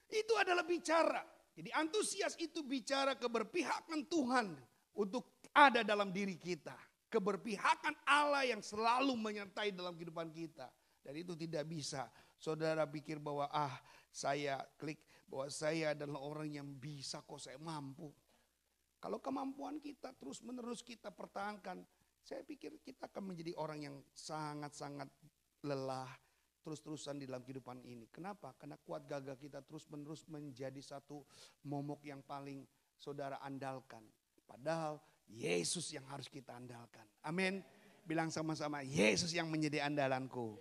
Itu adalah bicara. Jadi antusias itu bicara keberpihakan Tuhan untuk ada dalam diri kita. Keberpihakan Allah yang selalu menyertai dalam kehidupan kita. Dan itu tidak bisa saudara pikir bahwa saya klik bahwa saya adalah orang yang bisa kok, saya mampu. Kalau kemampuan kita terus menerus kita pertahankan, saya pikir kita akan menjadi orang yang sangat-sangat lelah terus-terusan di dalam kehidupan ini. Kenapa? Karena kuat gagah kita terus menerus menjadi satu momok yang paling saudara andalkan. Padahal Yesus yang harus kita andalkan. Amin. Bilang sama-sama, Yesus yang menjadi andalanku.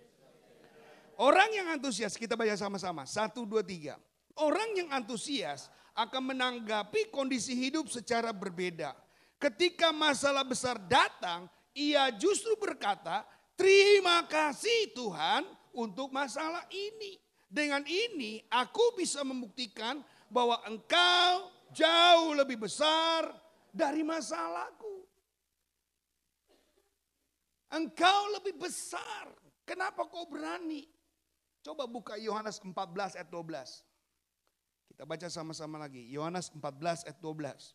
Orang yang antusias, kita baca sama-sama. 1, 2, 3. Orang yang antusias akan menanggapi kondisi hidup secara berbeda. Ketika masalah besar datang, ia justru berkata, terima kasih Tuhan untuk masalah ini. Dengan ini aku bisa membuktikan bahwa Engkau jauh lebih besar dari masalahku. Engkau lebih besar. Kenapa kau berani? Coba buka Yohanes 14 ayat 12. Kita baca sama-sama lagi. Yohanes 14 ayat 12.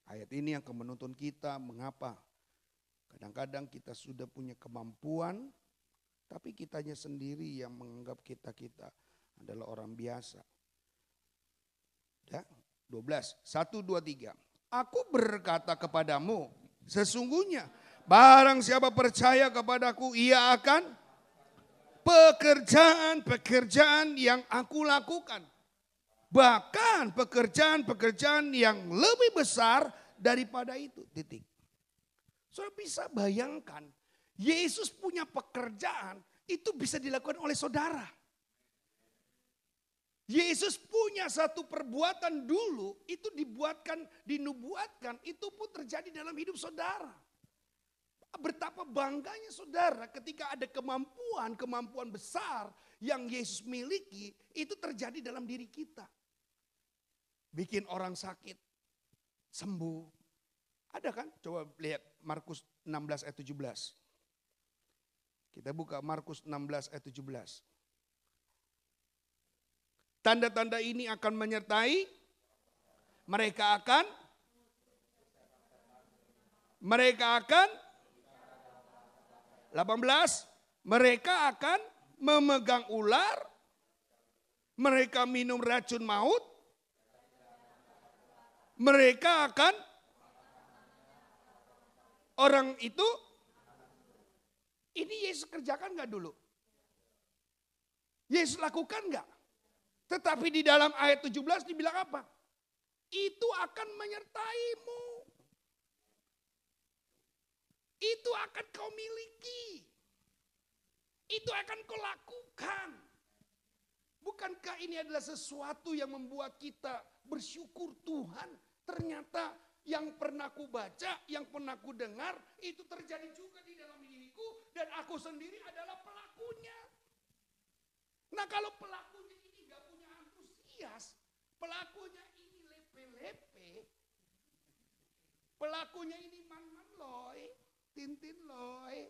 Ayat ini yang akan menuntun kita mengapa kadang-kadang kita sudah punya kemampuan, tapi kitanya sendiri yang menganggap kita adalah orang biasa. Ya, 12, 1, 2, 3. Aku berkata kepadamu, sesungguhnya barang siapa percaya kepadaku, ia akan pekerjaan-pekerjaan yang aku lakukan. Bahkan pekerjaan-pekerjaan yang lebih besar daripada itu. Titik. Saudara bisa bayangkan, Yesus punya pekerjaan itu bisa dilakukan oleh saudara. Yesus punya satu perbuatan dulu, itu dinubuatkan, itu pun terjadi dalam hidup saudara. Betapa bangganya saudara ketika ada kemampuan besar yang Yesus miliki, itu terjadi dalam diri kita. Bikin orang sakit sembuh. Ada kan? Coba lihat Markus 16 ayat 17. Kita buka Markus 16 ayat 17. Tanda-tanda ini akan menyertai mereka akan 18, mereka akan memegang ular, mereka minum racun maut, mereka akan, orang itu, ini Yesus kerjakan gak dulu? Yesus lakukan gak? Tetapi di dalam ayat 17 dibilang apa? Itu akan menyertaimu. Itu akan kau miliki. Itu akan kau lakukan. Bukankah ini adalah sesuatu yang membuat kita bersyukur Tuhan? Ternyata yang pernah ku baca, yang pernah ku dengar, itu terjadi juga di dalam diriku. Dan aku sendiri adalah pelakunya. Nah kalau pelakunya ini gak punya antusias, pelakunya ini lepe-lepe, pelakunya ini man-man loy, tintin loy,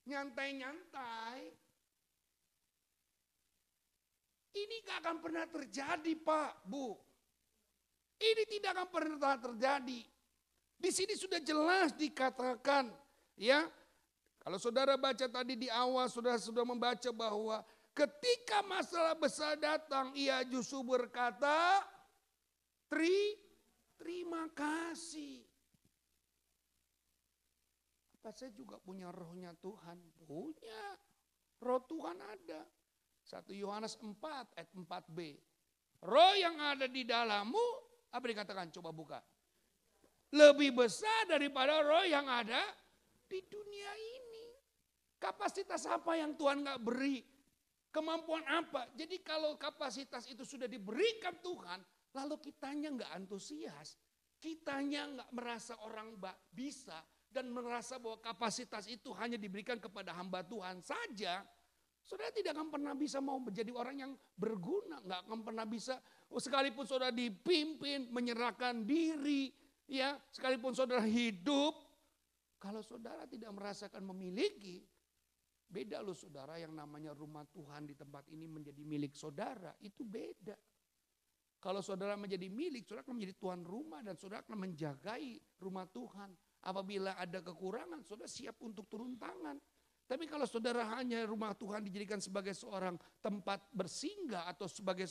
nyantai-nyantai. Ini gak akan pernah terjadi Pak, Bu. Ini tidak akan pernah terjadi. Di sini sudah jelas dikatakan, ya. Kalau saudara baca tadi di awal, saudara sudah membaca bahwa ketika masalah besar datang, ia justru berkata, Terima kasih. Apa saya juga punya rohnya Tuhan? Punya. Roh Tuhan ada. 1 Yohanes 4 ayat 4b. Roh yang ada di dalammu, apa dikatakan? Coba buka. Lebih besar daripada roh yang ada di dunia ini. Kapasitas apa yang Tuhan gak beri? Kemampuan apa? Jadi kalau kapasitas itu sudah diberikan Tuhan, lalu kitanya gak antusias, kitanya gak merasa orang bisa, dan merasa bahwa kapasitas itu hanya diberikan kepada hamba Tuhan saja, saudara tidak akan pernah bisa mau menjadi orang yang berguna. Gak akan pernah bisa, sekalipun saudara dipimpin, menyerahkan diri, ya, sekalipun saudara hidup, kalau saudara tidak merasakan memiliki, beda loh saudara, yang namanya rumah Tuhan di tempat ini menjadi milik saudara, itu beda. Kalau saudara menjadi milik, saudara akan menjadi tuan rumah dan saudara akan menjagai rumah Tuhan. Apabila ada kekurangan, saudara siap untuk turun tangan. Tapi kalau saudara hanya rumah Tuhan dijadikan sebagai seorang tempat bersinggah atau sebagai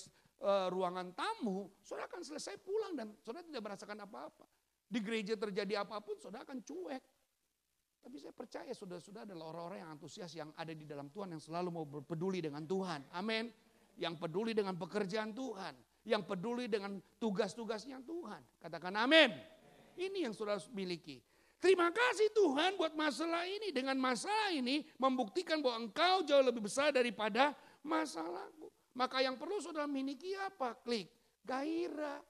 ruangan tamu, saudara akan selesai pulang dan saudara tidak merasakan apa-apa. Di gereja terjadi apapun, saudara akan cuek. Tapi saya percaya saudara-saudara adalah orang-orang yang antusias, yang ada di dalam Tuhan, yang selalu mau peduli dengan Tuhan. Amin. Yang peduli dengan pekerjaan Tuhan. Yang peduli dengan tugas-tugasnya Tuhan. Katakan amin. Ini yang saudara miliki. Terima kasih Tuhan buat masalah ini. Dengan masalah ini membuktikan bahwa engkau jauh lebih besar daripada masalahku. Maka yang perlu saudara miliki apa? Klik. Gairah.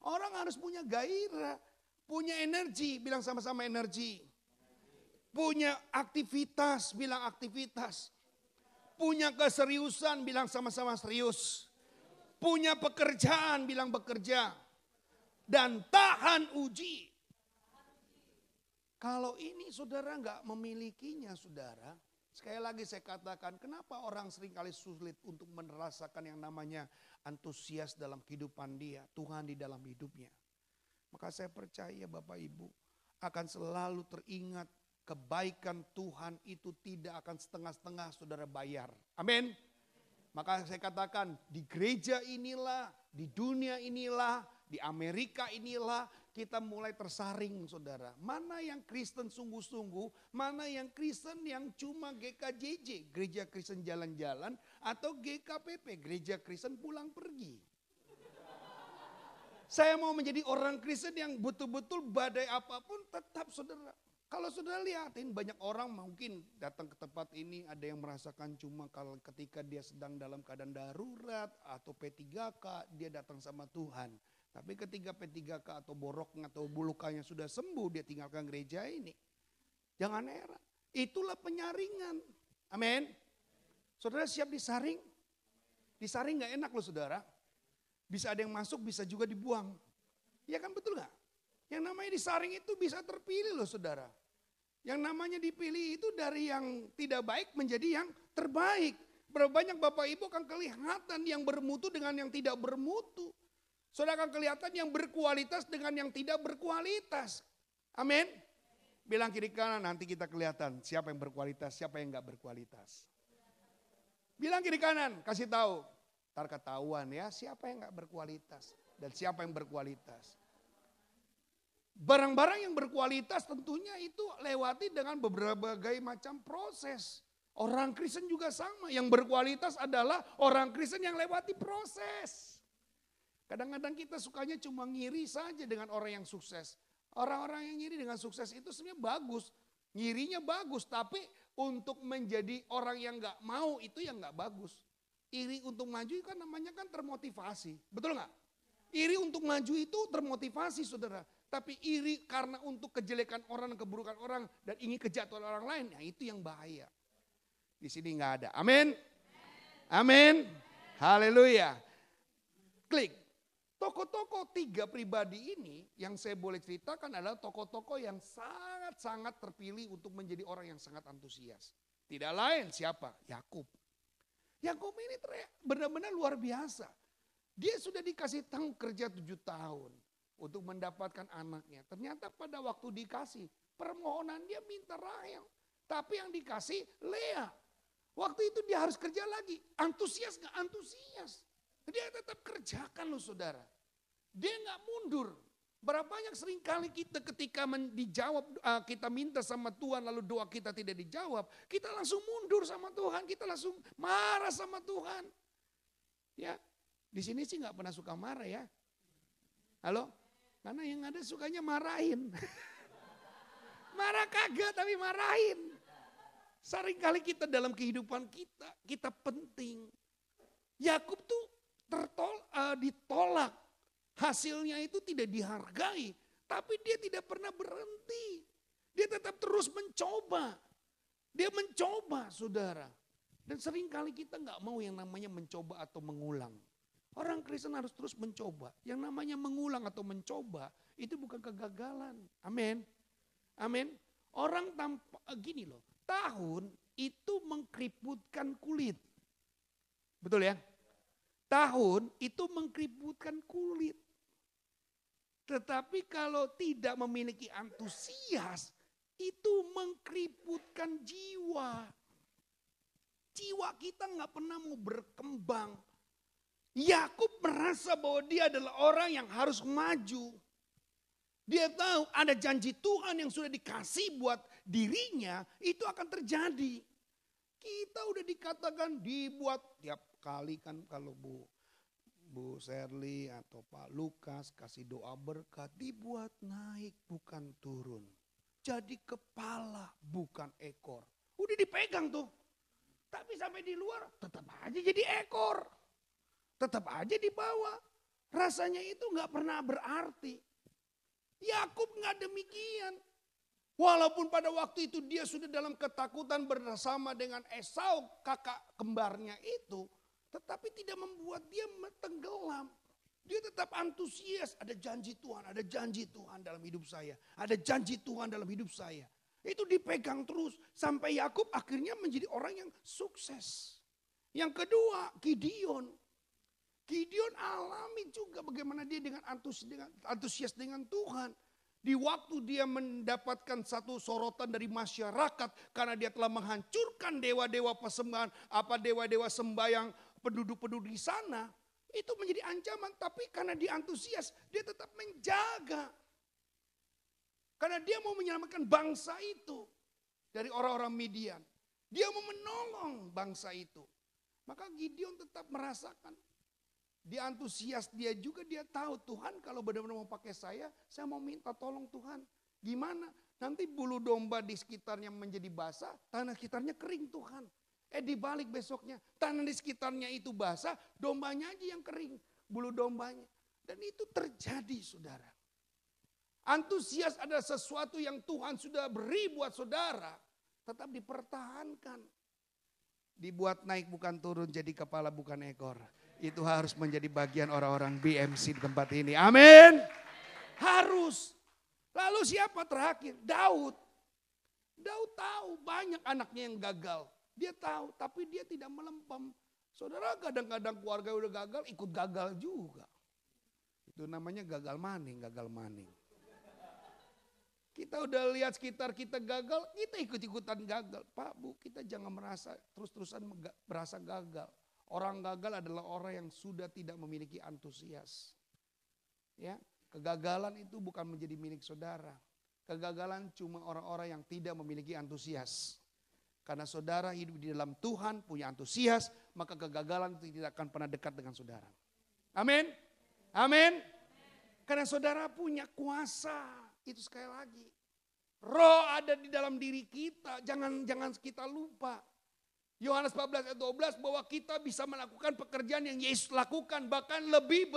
Orang harus punya gairah. Punya energi, bilang sama-sama energi. Punya aktivitas, bilang aktivitas. Punya keseriusan, bilang sama-sama serius. Punya pekerjaan, bilang bekerja. Dan tahan uji. Kalau ini saudara nggak memilikinya saudara, sekali lagi saya katakan, kenapa orang seringkali sulit untuk merasakan yang namanya antusias dalam kehidupan dia, Tuhan di dalam hidupnya. Maka saya percaya Bapak Ibu akan selalu teringat kebaikan Tuhan itu tidak akan setengah-setengah saudara bayar. Amin. Maka saya katakan di gereja inilah, di dunia inilah, di Amerika inilah kita mulai tersaring saudara. Mana yang Kristen sungguh-sungguh, mana yang Kristen yang cuma GKJJ, Gereja Kristen Jalan-Jalan, atau GKPP, Gereja Kristen Pulang Pergi. Saya mau menjadi orang Kristen yang betul-betul badai apapun tetap saudara. Kalau saudara lihatin banyak orang mungkin datang ke tempat ini ada yang merasakan cuma kalau ketika dia sedang dalam keadaan darurat atau P3K dia datang sama Tuhan. Tapi ketika P3K atau boroknya atau bulukanya sudah sembuh dia tinggalkan gereja ini. Jangan heran. Itulah penyaringan. Amin. Saudara siap disaring? Disaring gak enak loh saudara. Bisa ada yang masuk, bisa juga dibuang. Ya kan betul gak? Yang namanya disaring itu bisa terpilih loh saudara. Yang namanya dipilih itu dari yang tidak baik menjadi yang terbaik. Berapa banyak Bapak Ibu akan kelihatan yang bermutu dengan yang tidak bermutu. Saudara akan kelihatan yang berkualitas dengan yang tidak berkualitas. Amin. Bilang kiri kanan nanti kita kelihatan siapa yang berkualitas, siapa yang gak berkualitas. Bilang kiri kanan, kasih tahu. Ntar ketahuan ya siapa yang gak berkualitas dan siapa yang berkualitas. Barang-barang yang berkualitas tentunya itu lewati dengan berbagai macam proses. Orang Kristen juga sama, yang berkualitas adalah orang Kristen yang lewati proses. Kadang-kadang kita sukanya cuma ngiri saja dengan orang yang sukses. Orang-orang yang ngiri dengan sukses itu sebenarnya bagus. Ngirinya bagus, tapi untuk menjadi orang yang gak mau itu yang gak bagus. Iri untuk maju kan namanya kan termotivasi. Betul gak? Iri untuk maju itu termotivasi saudara. Tapi iri karena untuk kejelekan orang, keburukan orang dan ingin kejatuhan orang lain. Nah itu yang bahaya. Di sini gak ada. Amin. Amin. Haleluya. Klik. Tokoh-tokoh 3 pribadi ini yang saya boleh ceritakan adalah tokoh-tokoh yang sangat-sangat terpilih untuk menjadi orang yang sangat antusias. Tidak lain siapa? Yakub. Yakub ini benar-benar luar biasa. Dia sudah dikasih tahu kerja 7 tahun untuk mendapatkan anaknya. Ternyata pada waktu dikasih permohonan dia minta Rahel. Tapi yang dikasih Lea. Waktu itu dia harus kerja lagi. Antusias gak antusias. Dia tetap kerjakan loh saudara. Dia nggak mundur. Berapa banyak seringkali kita ketika dijawab, kita minta sama Tuhan lalu doa kita tidak dijawab, kita langsung mundur sama Tuhan, kita langsung marah sama Tuhan. Ya, di sini sih nggak pernah suka marah ya. Halo? Karena yang ada sukanya marahin. Marah kagak tapi marahin. Seringkali kita dalam kehidupan kita penting. Yakub tuh ditolak. Hasilnya itu tidak dihargai, tapi dia tidak pernah berhenti. Dia tetap terus mencoba. Dia mencoba, saudara. Dan seringkali kita nggak mau yang namanya mencoba atau mengulang. Orang Kristen harus terus mencoba. Yang namanya mengulang atau mencoba, itu bukan kegagalan. Amin. Amin. Orang gini loh, tahun itu mengkeriputkan kulit. Betul ya? Tahun itu mengkeriputkan kulit. Tetapi kalau tidak memiliki antusias, itu mengkeriputkan jiwa. Jiwa kita nggak pernah mau berkembang. Yakub merasa bahwa dia adalah orang yang harus maju. Dia tahu ada janji Tuhan yang sudah dikasih buat dirinya, itu akan terjadi. Kita udah dikatakan dibuat tiap kali kan kalau Bu Sherly atau Pak Lukas kasih doa berkat, dibuat naik bukan turun. Jadi kepala bukan ekor. Udah dipegang tuh. Tapi sampai di luar tetap aja jadi ekor. Tetap aja di bawah. Rasanya itu gak pernah berarti. Yakub gak demikian. Walaupun pada waktu itu dia sudah dalam ketakutan bersama dengan Esau, kakak kembarnya itu. Tetapi tidak membuat dia tenggelam. Dia tetap antusias. Ada janji Tuhan, ada janji Tuhan dalam hidup saya. Ada janji Tuhan dalam hidup saya. Itu dipegang terus. Sampai Yakub akhirnya menjadi orang yang sukses. Yang kedua, Gideon. Gideon alami juga bagaimana dia dengan antusias dengan Tuhan. Di waktu dia mendapatkan satu sorotan dari masyarakat. Karena dia telah menghancurkan dewa-dewa persembahan. Dewa-dewa sembahyang penduduk-penduduk di sana. Itu menjadi ancaman. Tapi karena dia antusias, dia tetap menjaga. Karena dia mau menyelamatkan bangsa itu. Dari orang-orang Midian. Dia mau menolong bangsa itu. Maka Gideon tetap merasakan. Dia antusias, dia juga dia tahu Tuhan kalau benar-benar mau pakai saya mau minta tolong Tuhan. Gimana? Nanti bulu domba di sekitarnya menjadi basah, tanah sekitarnya kering Tuhan. Dibalik besoknya, tanah di sekitarnya itu basah, dombanya aja yang kering, bulu dombanya. Dan itu terjadi saudara. Antusias adalah sesuatu yang Tuhan sudah beri buat saudara, tetap dipertahankan. Dibuat naik bukan turun, jadi kepala bukan ekor. Itu harus menjadi bagian orang-orang BMC di tempat ini. Amin. Harus. Lalu siapa terakhir? Daud. Daud tahu banyak anaknya yang gagal. Dia tahu tapi dia tidak melempem. Saudara kadang-kadang keluarga udah gagal ikut gagal juga. Itu namanya gagal maning. Kita udah lihat sekitar kita gagal, kita ikut-ikutan gagal. Pak, Bu, kita jangan merasa terus-terusan merasa gagal. Orang gagal adalah orang yang sudah tidak memiliki antusias. Ya, kegagalan itu bukan menjadi milik saudara. Kegagalan cuma orang-orang yang tidak memiliki antusias. Karena saudara hidup di dalam Tuhan, punya antusias, maka kegagalan itu tidak akan pernah dekat dengan saudara. Amin. Amin. Karena saudara punya kuasa. Itu sekali lagi. Roh ada di dalam diri kita, jangan kita lupa. Yohanes 14 ayat 12 bahwa kita bisa melakukan pekerjaan yang Yesus lakukan bahkan lebih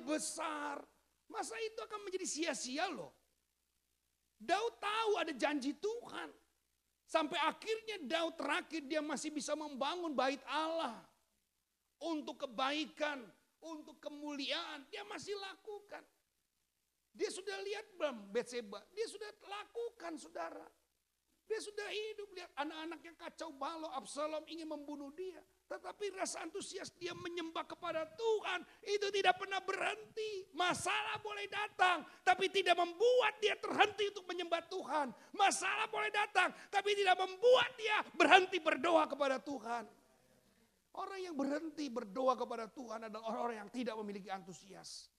besar. Masa itu akan menjadi sia-sia loh. Daud tahu ada janji Tuhan. Sampai akhirnya Daud terakhir dia masih bisa membangun bait Allah. Untuk kebaikan, untuk kemuliaan dia masih lakukan. Dia sudah lihat Betseba, dia sudah lakukan saudara. Dia sudah hidup, lihat anak-anaknya kacau balau, Absalom ingin membunuh dia. Tetapi rasa antusias dia menyembah kepada Tuhan, itu tidak pernah berhenti. Masalah boleh datang, tapi tidak membuat dia terhenti untuk menyembah Tuhan. Masalah boleh datang, tapi tidak membuat dia berhenti berdoa kepada Tuhan. Orang yang berhenti berdoa kepada Tuhan adalah orang-orang yang tidak memiliki antusias.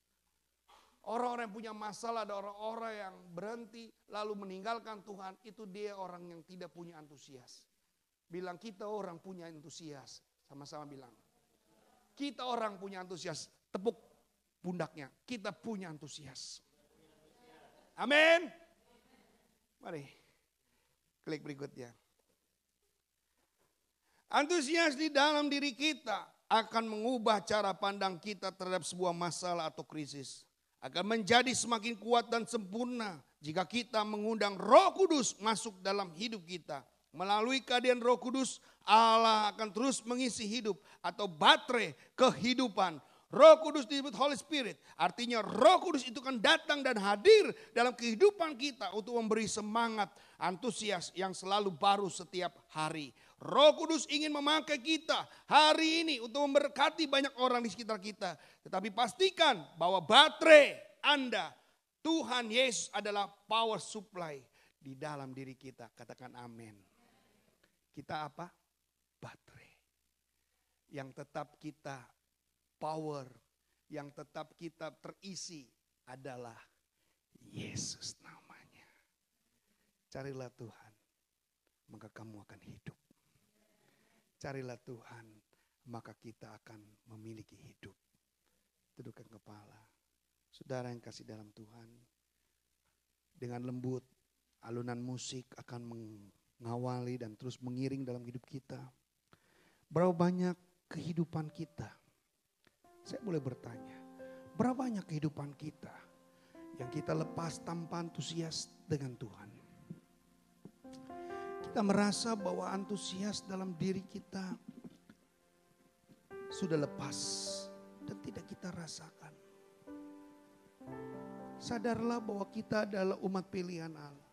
Orang-orang yang punya masalah, ada orang-orang yang berhenti lalu meninggalkan Tuhan, itu dia orang yang tidak punya antusias. Bilang kita orang punya antusias, sama-sama bilang. Kita orang punya antusias, tepuk pundaknya, kita punya antusias. Amin. Mari, klik berikutnya. Antusias di dalam diri kita akan mengubah cara pandang kita terhadap sebuah masalah atau krisis. Akan menjadi semakin kuat dan sempurna jika kita mengundang Roh Kudus masuk dalam hidup kita. Melalui kehadiran Roh Kudus, Allah akan terus mengisi hidup atau baterai kehidupan. Roh Kudus disebut Holy Spirit. Artinya Roh Kudus itu kan datang dan hadir dalam kehidupan kita untuk memberi semangat, antusias yang selalu baru setiap hari. Roh Kudus ingin memakai kita hari ini untuk memberkati banyak orang di sekitar kita. Tetapi pastikan bahwa baterai Anda, Tuhan Yesus adalah power supply di dalam diri kita. Katakan amin. Kita apa? Baterai. Yang tetap kita power, yang tetap kita terisi adalah Yesus namanya. Carilah Tuhan, maka kamu akan hidup. Carilah Tuhan, maka kita akan memiliki hidup. Tundukkan kepala. Saudara yang kasih dalam Tuhan, dengan lembut, alunan musik akan mengawali dan terus mengiring dalam hidup kita. Berapa banyak kehidupan kita? Saya boleh bertanya, berapa banyak kehidupan kita yang kita lepas tanpa antusias dengan Tuhan? Kita merasa bahwa antusias dalam diri kita sudah lepas dan tidak kita rasakan. Sadarlah bahwa kita adalah umat pilihan Allah.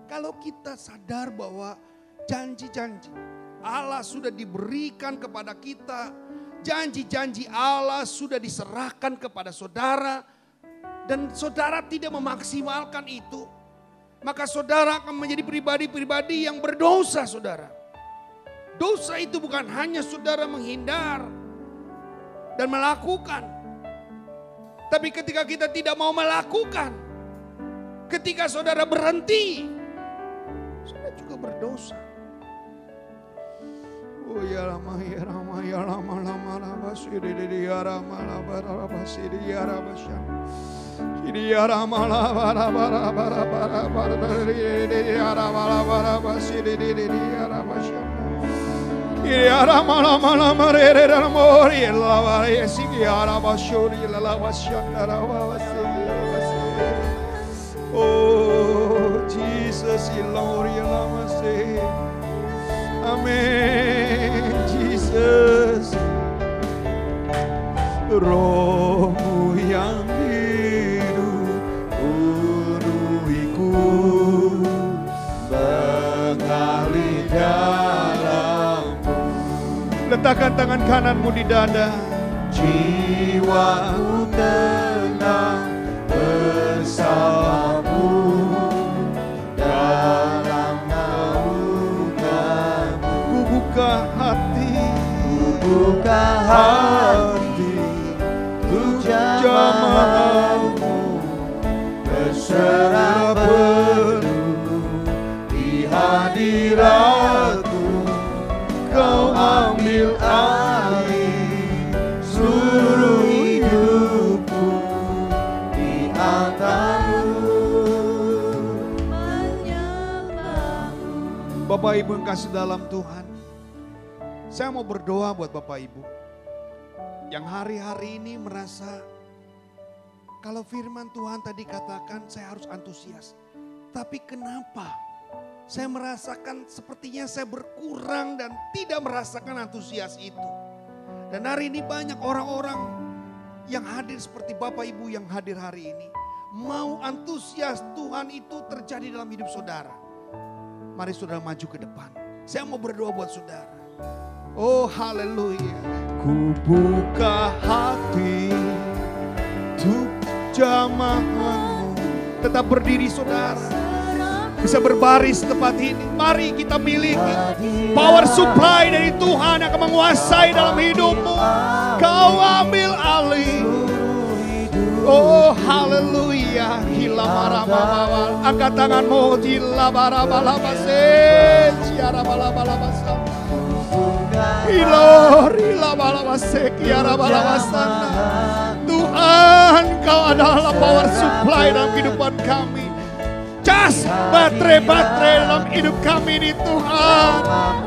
Kalau kita sadar bahwa janji-janji Allah sudah diberikan kepada kita, janji-janji Allah sudah diserahkan kepada saudara, dan saudara tidak memaksimalkan itu, maka saudara akan menjadi pribadi-pribadi yang berdosa, saudara. Dosa itu bukan hanya saudara menghindar dan melakukan, tapi ketika kita tidak mau melakukan, ketika saudara berhenti, saudara juga berdosa. Oh ya Rama ya Rama ya Rama Rama Rama Siri ya Rama Rama Rama Siri ya Rama Shan Siri ya Rama Rama Rama Rama Rama Rama ya Rama Rama Rama Siri ya Rama Shan Siri ya Rama Rama Rama Re Rama Ri la ya Siri ya Rama Shuri la la Shan Rama Siri. Oh Jesus Lord ya Rama Siri. Amin, Jesus. Rohmu yang hidup penuhiku, mengalir dalamku. Letakkan tangan kananmu di dada. Jiwaku tenang bersamamu. Buka hati, ku jamaahmu, berserah penuh di hadiratku. Kau ambil alih seluruh hidupku di antarmu. Bapak Ibu yang kasih dalam Tuhan, saya mau berdoa buat Bapak Ibu yang hari-hari ini merasa kalau firman Tuhan tadi katakan saya harus antusias. Tapi kenapa saya merasakan sepertinya saya berkurang dan tidak merasakan antusias itu. Dan hari ini banyak orang-orang yang hadir seperti Bapak Ibu yang hadir hari ini. Mau antusias Tuhan itu terjadi dalam hidup saudara. Mari saudara maju ke depan. Saya mau berdoa buat saudara. Oh haleluya. Ku buka hati untuk jamaahmu. Tetap berdiri saudara. bisa berbaris tempat ini. Mari kita miliki power supply dari Tuhan yang akan menguasai dalam hidupmu. Kau ambil alih. Oh haleluya. Angkat tanganmu. Tuhan, Kau adalah power supply dalam kehidupan kami. Cas baterai-baterai dalam hidup kami ini Tuhan,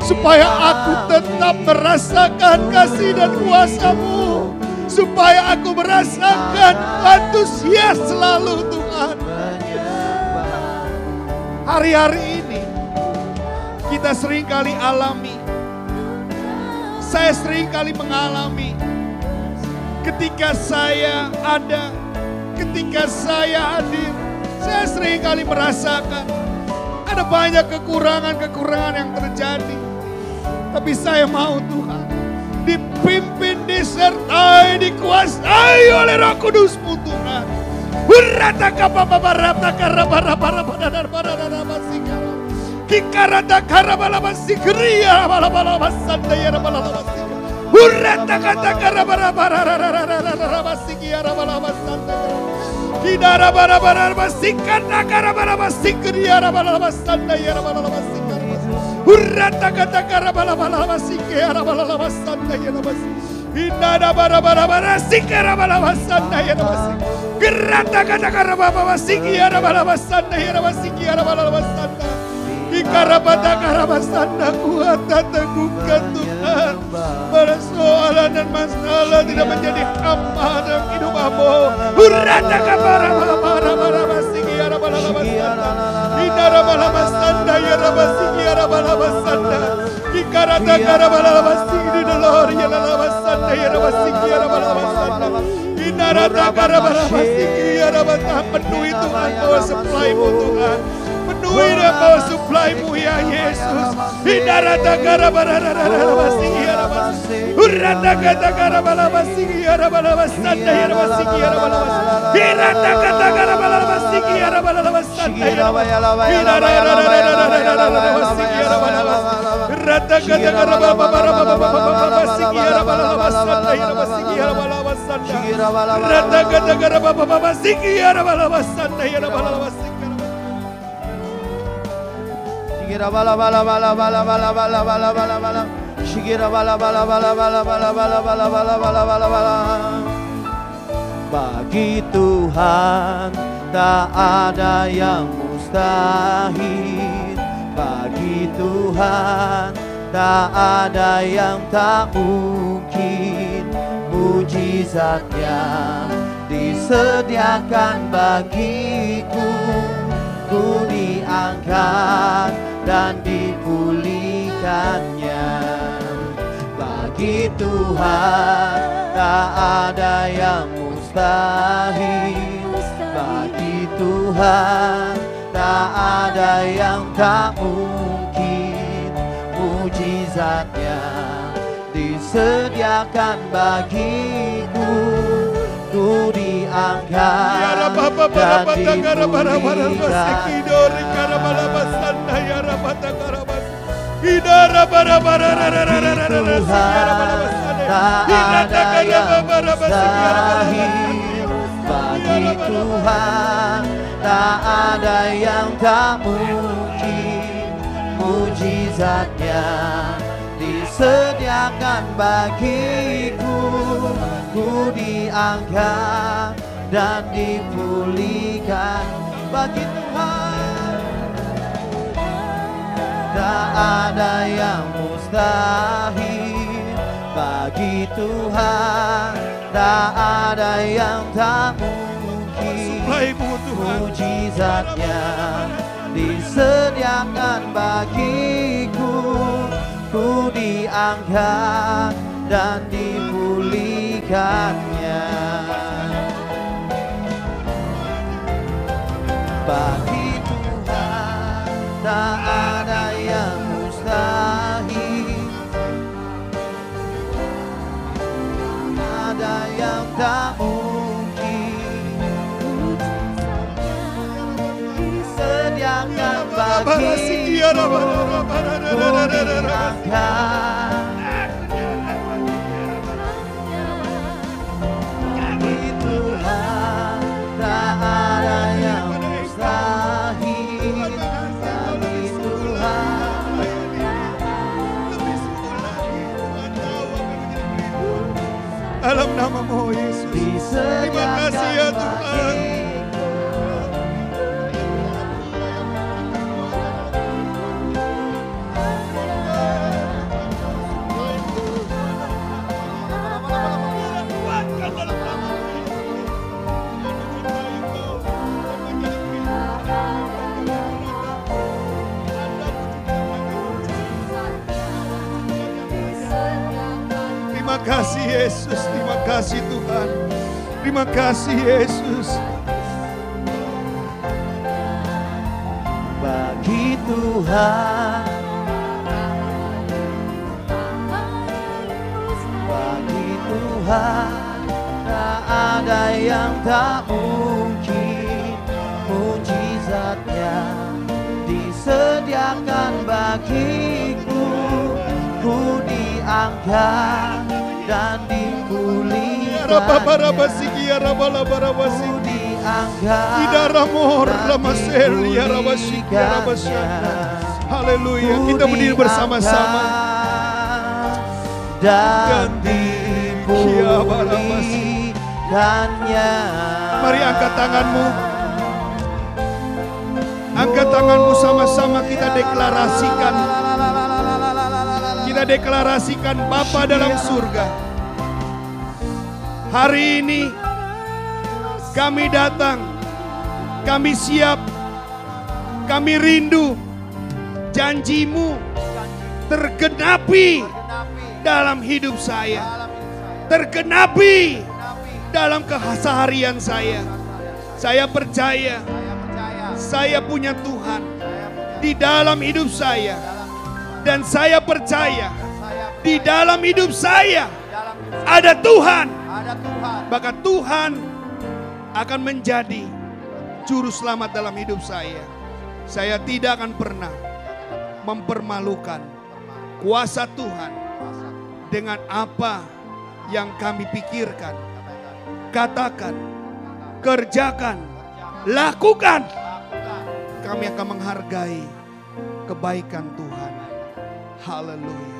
supaya aku tetap merasakan kasih dan kuasa-Mu, supaya aku merasakan antusias selalu Tuhan. Hari-hari ini kita seringkali alami, saya seringkali mengalami, ketika saya ada, ketika saya hadir, saya seringkali merasakan ada banyak kekurangan-kekurangan yang terjadi. Tapi saya mau Tuhan dipimpin, disertai, dikuasai oleh Roh Kudus-Mu Tuhan. Teguhkan Tuhan, persoalan dan masalah tidak menjadi hamba dalam hidup Hamba. Penuhi Tuhan bahwa supply-Mu Tuhan. Penuhi dan bawa supply-Mu ya Yesus. Bagi Tuhan tak ada yang mustahil. Bagi Tuhan tak ada yang tak mungkin. Mujizatnya disediakan bagiku. Ku diangkat dan dipulihkannya. Bagi Tuhan tak ada yang mustahil. Bagi Tuhan tak ada yang tak mungkin. Mujizatnya disediakan bagiku. Ku diangkat dan bagi Tuhan tak ada yang tak mungkin. Mujizatnya disediakan bagiku. Ku diangkat dan dipulihkan. Bagi Tuhan tak ada yang mustahil. Bagi Tuhan tak ada yang tak mungkin. Mujizatnya disediakan bagiku. Ku diangkat dan dipulihkannya. Bagi Tuhan tak ada yang mustahil. Ada yang tak mungkin. Disediakan Bagi Tuhan tak ada yang mustahil. Bagi Tuhan dalam nama-Mu Yesus. Terima kasih ya Tuhan. Terima kasih Yesus, terima kasih Tuhan. Terima kasih Yesus. bagi Tuhan, bagi Tuhan tak ada yang tak mungkin. Mujizatnya disediakan bagiku, ku diangkat dan dipulihkan. Ku diangkat. Haleluya, kita berdiri bersama-sama Dan dipulihkannya. Mari angkat tanganmu. Angkat tanganmu sama-sama kita deklarasikan. Kita deklarasikan Bapa dalam surga. Hari ini kami datang, kami siap, kami rindu janji-Mu tergenapi dalam hidup saya, tergenapi dalam keseharian saya. Saya percaya saya punya Tuhan di dalam hidup saya, dan saya percaya di dalam hidup saya ada Tuhan. Maka Tuhan akan menjadi juru selamat dalam hidup saya. Saya tidak akan pernah mempermalukan kuasa Tuhan dengan apa yang kami pikirkan, katakan, kerjakan, lakukan. Kami akan menghargai kebaikan Tuhan. Haleluya.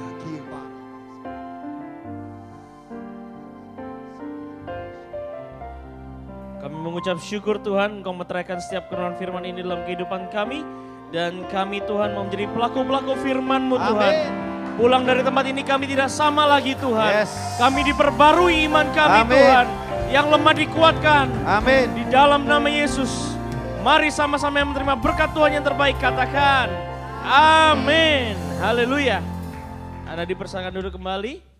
Kami mengucap syukur Tuhan, Engkau meteraikan setiap kebenaran firman ini dalam kehidupan kami. Dan kami Tuhan mau menjadi pelaku-pelaku firman-Mu Tuhan. Pulang dari tempat ini kami tidak sama lagi Tuhan. Kami diperbarui iman kami Tuhan. Yang lemah dikuatkan. Di dalam nama Yesus. Mari sama-sama yang menerima berkat Tuhan yang terbaik katakan. Amin. Haleluya. Anda dipersilakan duduk kembali.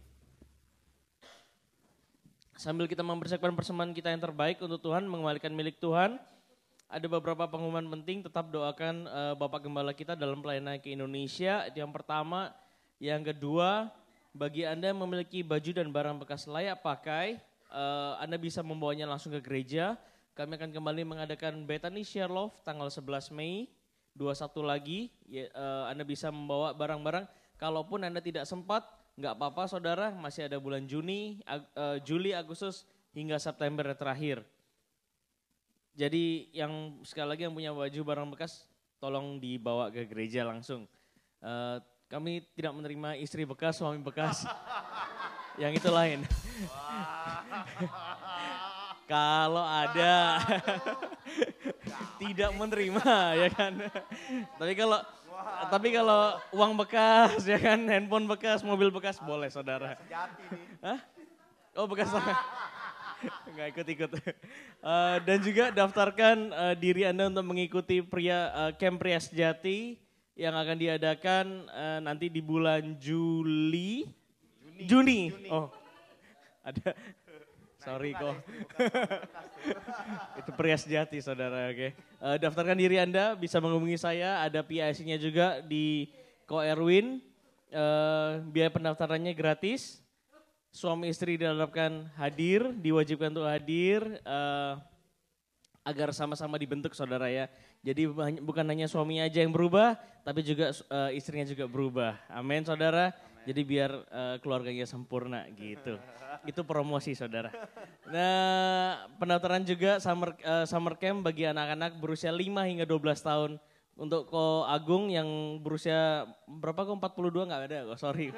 Sambil kita mempersiapkan persembahan kita yang terbaik untuk Tuhan, mengembalikan milik Tuhan. Ada beberapa pengumuman penting, tetap doakan Bapak Gembala kita dalam pelayanan ke Indonesia. Itu yang pertama. Yang kedua, bagi Anda yang memiliki baju dan barang bekas layak pakai, Anda bisa membawanya langsung ke gereja. Kami akan kembali mengadakan Bethany Share Love tanggal 11 Mei, 21 lagi. Anda bisa membawa barang-barang, kalaupun Anda tidak sempat, nggak apa-apa saudara, masih ada bulan Juli, Agustus hingga September terakhir. Jadi yang sekali lagi yang punya baju barang bekas, tolong dibawa ke gereja langsung. Kami tidak menerima istri bekas, suami bekas, yang itu lain. Kalau ada tidak menerima ya kan. Tapi kalau uang bekas ya kan, handphone bekas, mobil bekas boleh saudara. Hah? Oh bekas. Enggak ikut-ikut. Dan juga daftarkan diri Anda untuk mengikuti Camp Pria Sejati yang akan diadakan nanti di bulan Juni. Oh, ada. Sorry kok. Itu Pria Sejati saudara, oke. Daftarkan diri Anda, bisa menghubungi saya, ada PIC-nya juga di Ko Erwin. Biaya pendaftarannya gratis. Suami istri diharapkan hadir, diwajibkan untuk hadir. agar sama-sama dibentuk saudara ya. Jadi bukan hanya suami aja yang berubah, tapi juga istrinya juga berubah. Amin saudara. Jadi biar keluarganya sempurna gitu. Itu promosi saudara. Nah pendaftaran juga summer camp bagi anak-anak berusia 5 hingga 12 tahun. Untuk Ko Agung yang berusia berapa kok 42 nggak ada kok, sorry.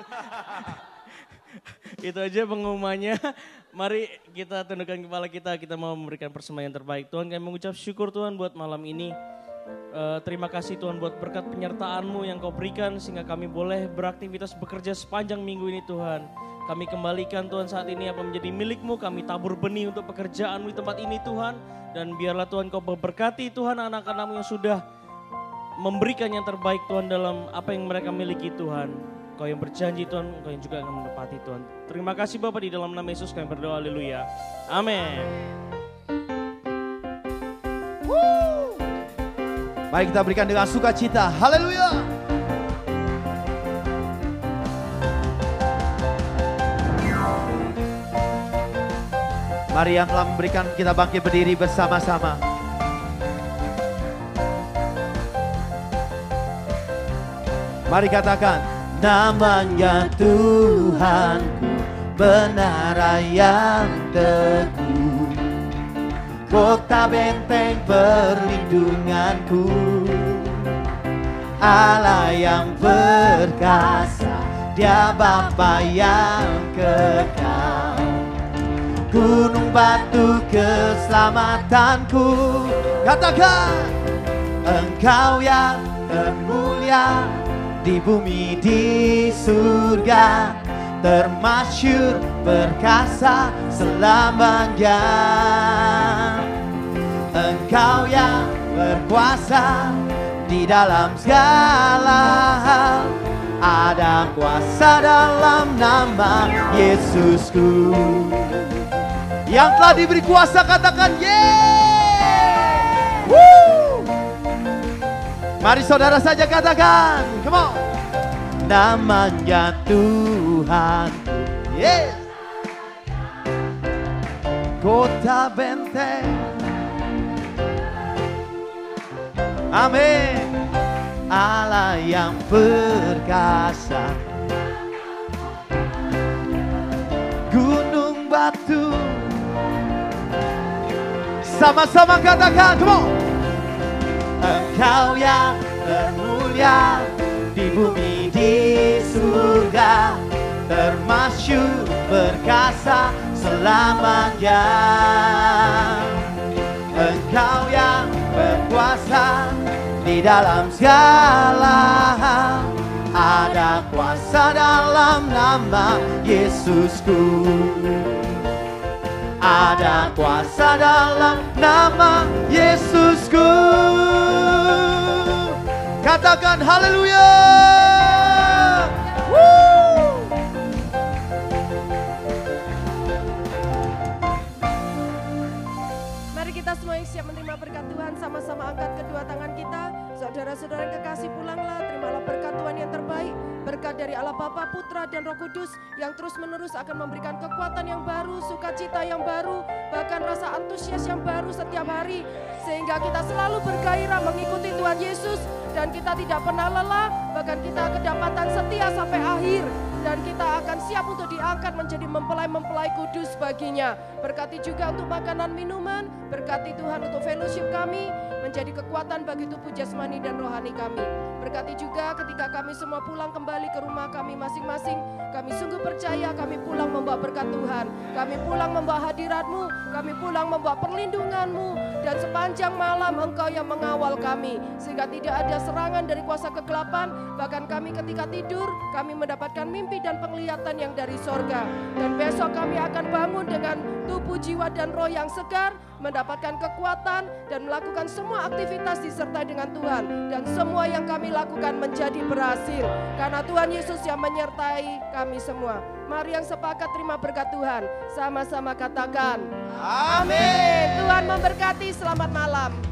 Itu aja pengumumannya. Mari kita tundukkan kepala kita mau memberikan persembahan yang terbaik. Tuhan kami mengucap syukur Tuhan buat malam ini. Terima kasih Tuhan buat berkat penyertaan-Mu yang Kau berikan sehingga kami boleh beraktivitas bekerja sepanjang minggu ini Tuhan. Kami kembalikan Tuhan saat ini apa menjadi milik-Mu, kami tabur benih untuk pekerjaan-Mu di tempat ini Tuhan. Dan biarlah Tuhan Kau memberkati Tuhan anak-anak-Mu yang sudah memberikan yang terbaik Tuhan dalam apa yang mereka miliki Tuhan. Kau yang berjanji Tuhan, Kau yang juga akan menepati Tuhan. Terima kasih Bapak, di dalam nama Yesus kami berdoa, haleluya. Amin. Mari kita berikan dengan sukacita, haleluya. Mari yang telah memberikan kita bangkit berdiri bersama-sama. Mari katakan, namanya Tuhanku, menara yang teguh, kota benteng perlindunganku, Allah yang perkasa, Dia Bapa yang kekal, gunung batu keselamatanku. Katakan, Engkau yang termulia di bumi di surga, termasyhur perkasa selamanya. Engkau yang berkuasa di dalam segala hal, ada kuasa dalam nama Yesusku. Yang telah diberi kuasa katakan yeay. Woo. Mari saudara saja katakan, come on. Namanya Tuhan, yes. Kota benteng, amin. Allah yang perkasa, gunung batu. Sama-sama katakan, come on. Engkau yang termulia di bumi di surga, termasyhur perkasa selamanya. Engkau yang berkuasa di dalam segala hal, ada kuasa dalam nama Yesusku. Ada kuasa dalam nama Yesusku. Katakan haleluya. Mari kita semua yang siap menerima berkat Tuhan, sama-sama angkat kedua tangan kita. Saudara-saudara yang kekasih, pulanglah, terimalah berkat Tuhan yang terbaik. Berkat dari Allah Bapa, Putra dan Roh Kudus yang terus-menerus akan memberikan kekuatan yang baru, sukacita yang baru, bahkan rasa antusias yang baru setiap hari. Sehingga kita selalu bergairah mengikuti Tuhan Yesus dan kita tidak pernah lelah, bahkan kita kedapatan setia sampai akhir. Dan kita akan siap untuk diangkat menjadi mempelai-mempelai kudus baginya. Berkati juga untuk makanan minuman, berkati Tuhan untuk fellowship kami, menjadi kekuatan bagi tubuh jasmani dan rohani kami. Berkati juga ketika kami semua pulang kembali ke rumah kami masing-masing, kami sungguh percaya kami pulang membawa berkat Tuhan, kami pulang membawa hadirat-Mu, kami pulang membawa perlindungan-Mu, dan sepanjang malam Engkau yang mengawal kami, sehingga tidak ada serangan dari kuasa kegelapan. Bahkan kami ketika tidur, kami mendapatkan mimpi dan penglihatan yang dari sorga. Dan besok kami akan bangun dengan tubuh, jiwa, dan roh yang segar, mendapatkan kekuatan dan melakukan semua aktivitas disertai dengan Tuhan. Dan semua yang kami lakukan menjadi berhasil, karena Tuhan Yesus yang menyertai kami semua. Mari yang sepakat terima berkat Tuhan, sama-sama katakan amin. Tuhan memberkati, selamat malam.